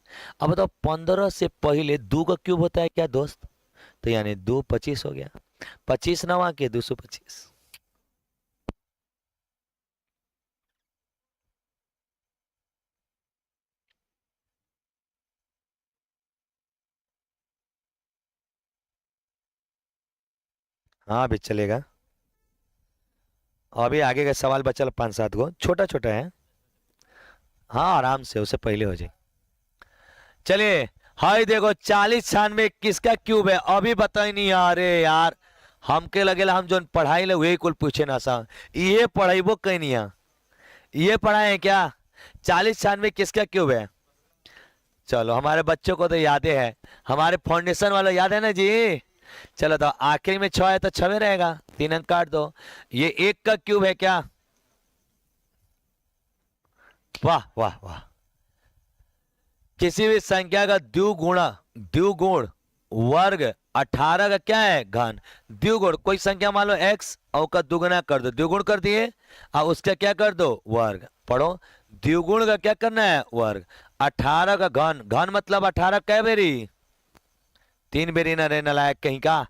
Speaker 1: अब बताओ 15 से पहले 2 का क्यूब होता है क्या दोस्त? तो यानी 2 25 हो गया, 25 नवा के 225। हाँ अभी चलेगा। अभी आगे का सवाल बचल 5 7 गो, छोटा छोटा है। हाँ आराम से, उससे पहले हो जाए। चलिए, हाय देखो 40 96 किसका क्यूब है? अभी बता ही नहीं। अरे यार हमके लगेला हम जो पढ़ाई ले वही कुल पूछे ना सा, ये पढ़ाईबो कहीं नहीं है, ये पढ़ाए हैं क्या? 40 96 किसका क्यूब है? चलो हमारे बच्चों को तो याद है, हमारे फाउंडेशन वालों याद है ना जी। चलो तो आखिरी में 6 है तो 6 में रहेगा, 3 अंक काट दो। ये 1 का क्यूब है क्या? वाह वाह वाह। किसी भी संख्या का द्विगुण वर्ग 18 का क्या है? घन। द्विगुण कोई संख्या मान लो x और का दुगुना कर दो, द्विगुण कर दिए, और उसका क्या कर दो? वर्ग। पढ़ो, द्विगुण का क्या करना है? वर्ग। 18 का घन, घन मतलब 18 कै बेरी? 3 बेरी ना रे नालायक कहीं का।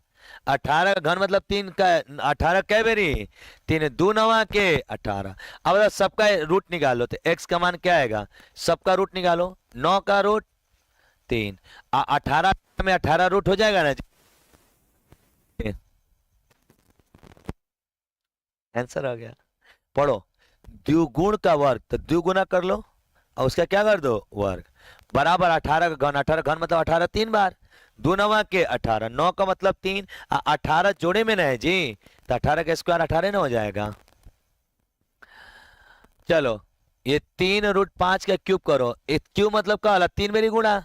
Speaker 1: 18 का घन मतलब 3 का, 18 कै बेरी? 3 2 9 के 18। अब बताओ सबका रूट निकालो, तो x का मान क्या आएगा? सबका रूट निकालो, 9 का रूट 3, 18 में 18 रूट हो जाएगा ना जी? आंसर आ गया। पढ़ो, द्विगुण का वर्ग, तो द्विगुना कर लो और उसका क्या कर दो? वर्ग, बराबर 18 का घन। 18 घन मतलब 18 3 बार, 2 9 के 18, 9 का मतलब 3, 18 जोड़े में ना है जी, तो 18 का स्क्वायर 18 ना हो जाएगा। चलो ये 3 रूट 5 का क्यूब करो, क्यूब मतलब क्या वाला? 3 मेरी गुणा,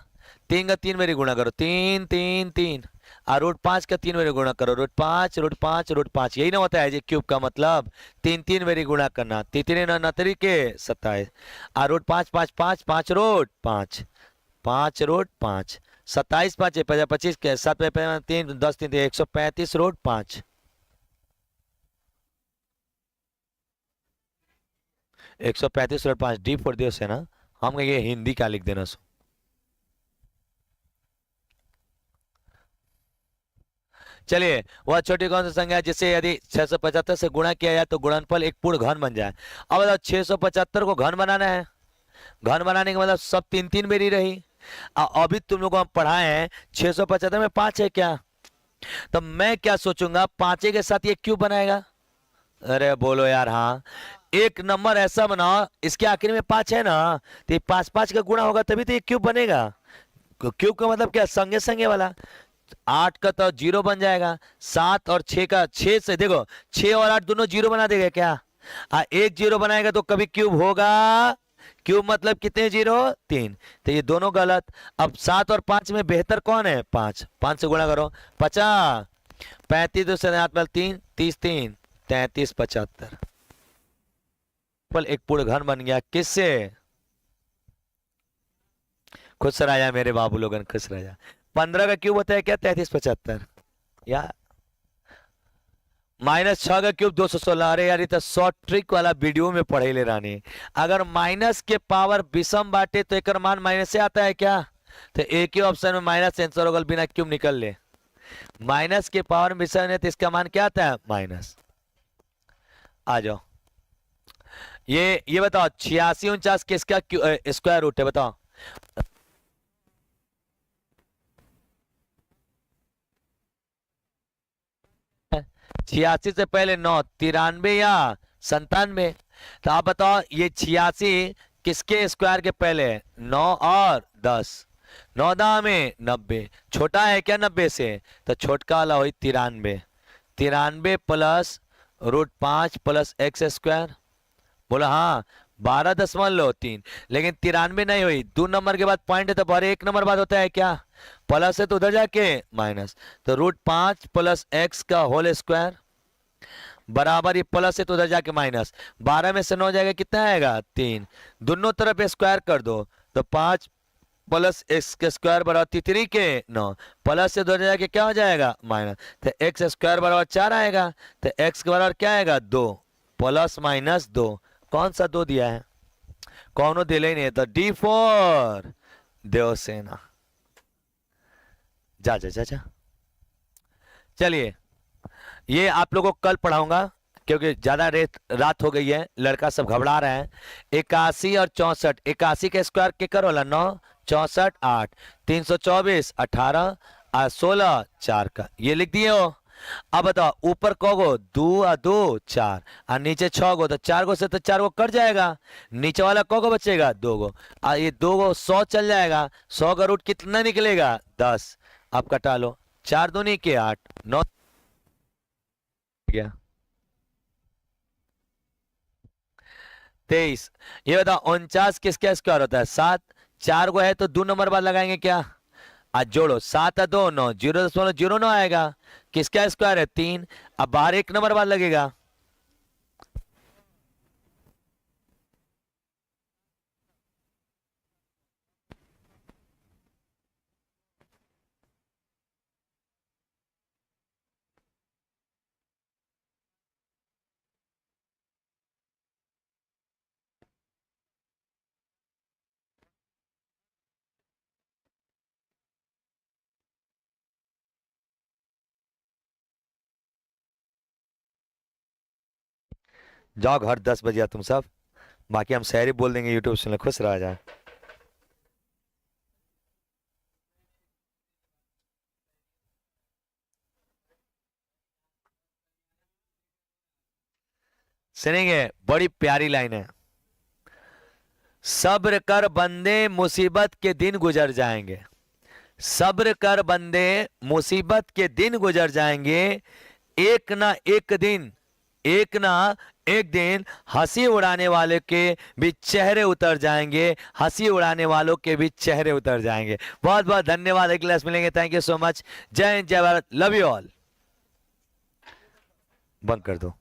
Speaker 1: 3 का 3 मेरी गुणा करो, 3 3 3, और रूट 5 का 3 मेरी गुणा करो, रूट 5 रूट 5 रूट 5, यही ना होता है जी क्यूब का मतलब? 3 3 मेरी गुणा करना, 3 3 9 9 के 27, और रूट 5 5 5 5 रूट 5, 5 रूट 5, 27 5 25 के 7 3 10 3 135 रूट 5, 135 रूट 5 डी फोर दियो से ना, हम ये हिंदी का लिख देना सो। चलिए, वह छोटी कौन सी संख्या है जिसे यदि 675 से गुणा किया जाए तो गुणनफल एक पूर्ण घन बन जाए? अब बताओ 675 को घन बनाना है, घन बनाने का मतलब सब 3 3 मेरी रही। अभी तुम लोगों को हम पढ़ाए हैं 675 में 5 है क्या? तो मैं क्या सोचूंगा, 5 के साथ ये क्यों बनाएगा? अरे बोलो यार हाँ। एक नंबर ऐसा बनाओ इसके आखिर में 5 है ना, तो ये 5 5 का गुणा होगा तभी तो ये क्यूब बनेगा। क्यूब का मतलब क्या? संगे संगे वाला। 8 का तो 0 बन जाएगा, 7 और 6 का, 6 से देखो 6 और 8 दोनों 0 बना देगा क्या? एक 0 बनाएगा तो कभी क्यूब होगा? क्यूब मतलब कितने 0? 3, तो ये दोनों गलत। अब 7 और 5 में बेहतर कौन है? 5, 5 से गुणा करो, 50, 35 2 से 8 3 30 3 33 75, पल एक पूर्ण घन बन गया। किससे? खुश राजा मेरे बाबू लोगन, खुश राजा। 15 का क्यूब होता है क्या? 33 75 या -6 का क्यूब 216। अरे यार ये तो शॉर्ट ट्रिक वाला वीडियो में पढ़े ले रानी। अगर माइनस के पावर विषम बांटे तो एक मान माइनस से आता है क्या? तो एक ही ऑप्शन में माइनस आंसर होगा, बिना क्यूब निकल ले। माइनस के पावर विषम है तो इसका मान क्या आता है? माइनस। आ जाओ, ये बताओ 86 49 किसका स्क्वायर रूट है? बताओ। 86 से पहले 9, 93 या 97? तो आप बताओ ये 86 किसके स्क्वायर के पहले है? 9 और 10, 9 दा में 90, छोटा है क्या 90 से? तो छोटका वाला हुई 93, 93 प्लस √5 प्लस एक्स स्क्वायर। बोला हाँ 12.3, लेकिन 93 नहीं हुई। 2 नंबर के बाद पॉइंट है तो बाहर 1 नंबर बाद होता है क्या, प्लस है तो उधर जाके माइनस। तो √5 प्लस एक्स का होल स्क्वायर बराबर, ये प्लस है तो उधर जाके माइनस। 12 में से 9 जाएगा कितना आएगा 3, दोनों तरफ स्क्वायर कर दो तो 5 प्लस एक्स के स्क्वायर बराबर 3 के 9, प्लस से उधर जाके क्या हो जाएगा माइनस। तो एक्स स्क्वायर बराबर 4 आएगा, तो एक्स के बराबर क्या आएगा 2, प्लस माइनस 2। कौन सा 2 दिया है, कौन दिले ही नहीं है, तो D4 देवसेना। जा जा जा जा। चलिए ये आप लोगों को कल पढ़ाऊंगा क्योंकि ज्यादा रात हो गई है, लड़का सब घबरा रहे हैं। 81 और 64, 81 का स्क्वायर के करो 9, 64 8, 324 18 और 16 4 का, ये लिख दिए हो। अब बताओ ऊपर को गो 2 और 2 4 और नीचे 6 गो, तो 4 गो से तो 4 गो कट जाएगा, नीचे वाला को बचेगा 2 गो, और ये 2 गो 100 चल जाएगा। 100 का रूट कितना निकलेगा 10, अब कटा लो, 4 दूनी के 8, 9 गया 23। ये बताओ 49 किसका स्क्वायर होता है 7, 4 गो है तो 2 नंबर बाद लगाएंगे क्या, आज जोड़ो 7 और 2 9, 0.09 आएगा, किसका स्क्वायर है 3, अब बाहर 1 नंबर बाद लगेगा। जाओ घर 10 बजे तुम सब, बाकी हम शायरी बोल देंगे यूट्यूब चैनल, खुश रहा जाए। सुनेंगे, बड़ी प्यारी लाइन है। सब्र कर बंदे मुसीबत के दिन गुजर जाएंगे, सब्र कर बंदे मुसीबत के दिन गुजर जाएंगे, एक ना एक दिन, एक ना एक दिन हंसी उड़ाने वाले के भी चेहरे उतर जाएंगे, हंसी उड़ाने वालों के भी चेहरे उतर जाएंगे। बहुत बहुत धन्यवाद, अगली क्लास मिलेंगे। Thank you so much. जय हिंद, जय भारत, लव यू ऑल। बंद कर दो।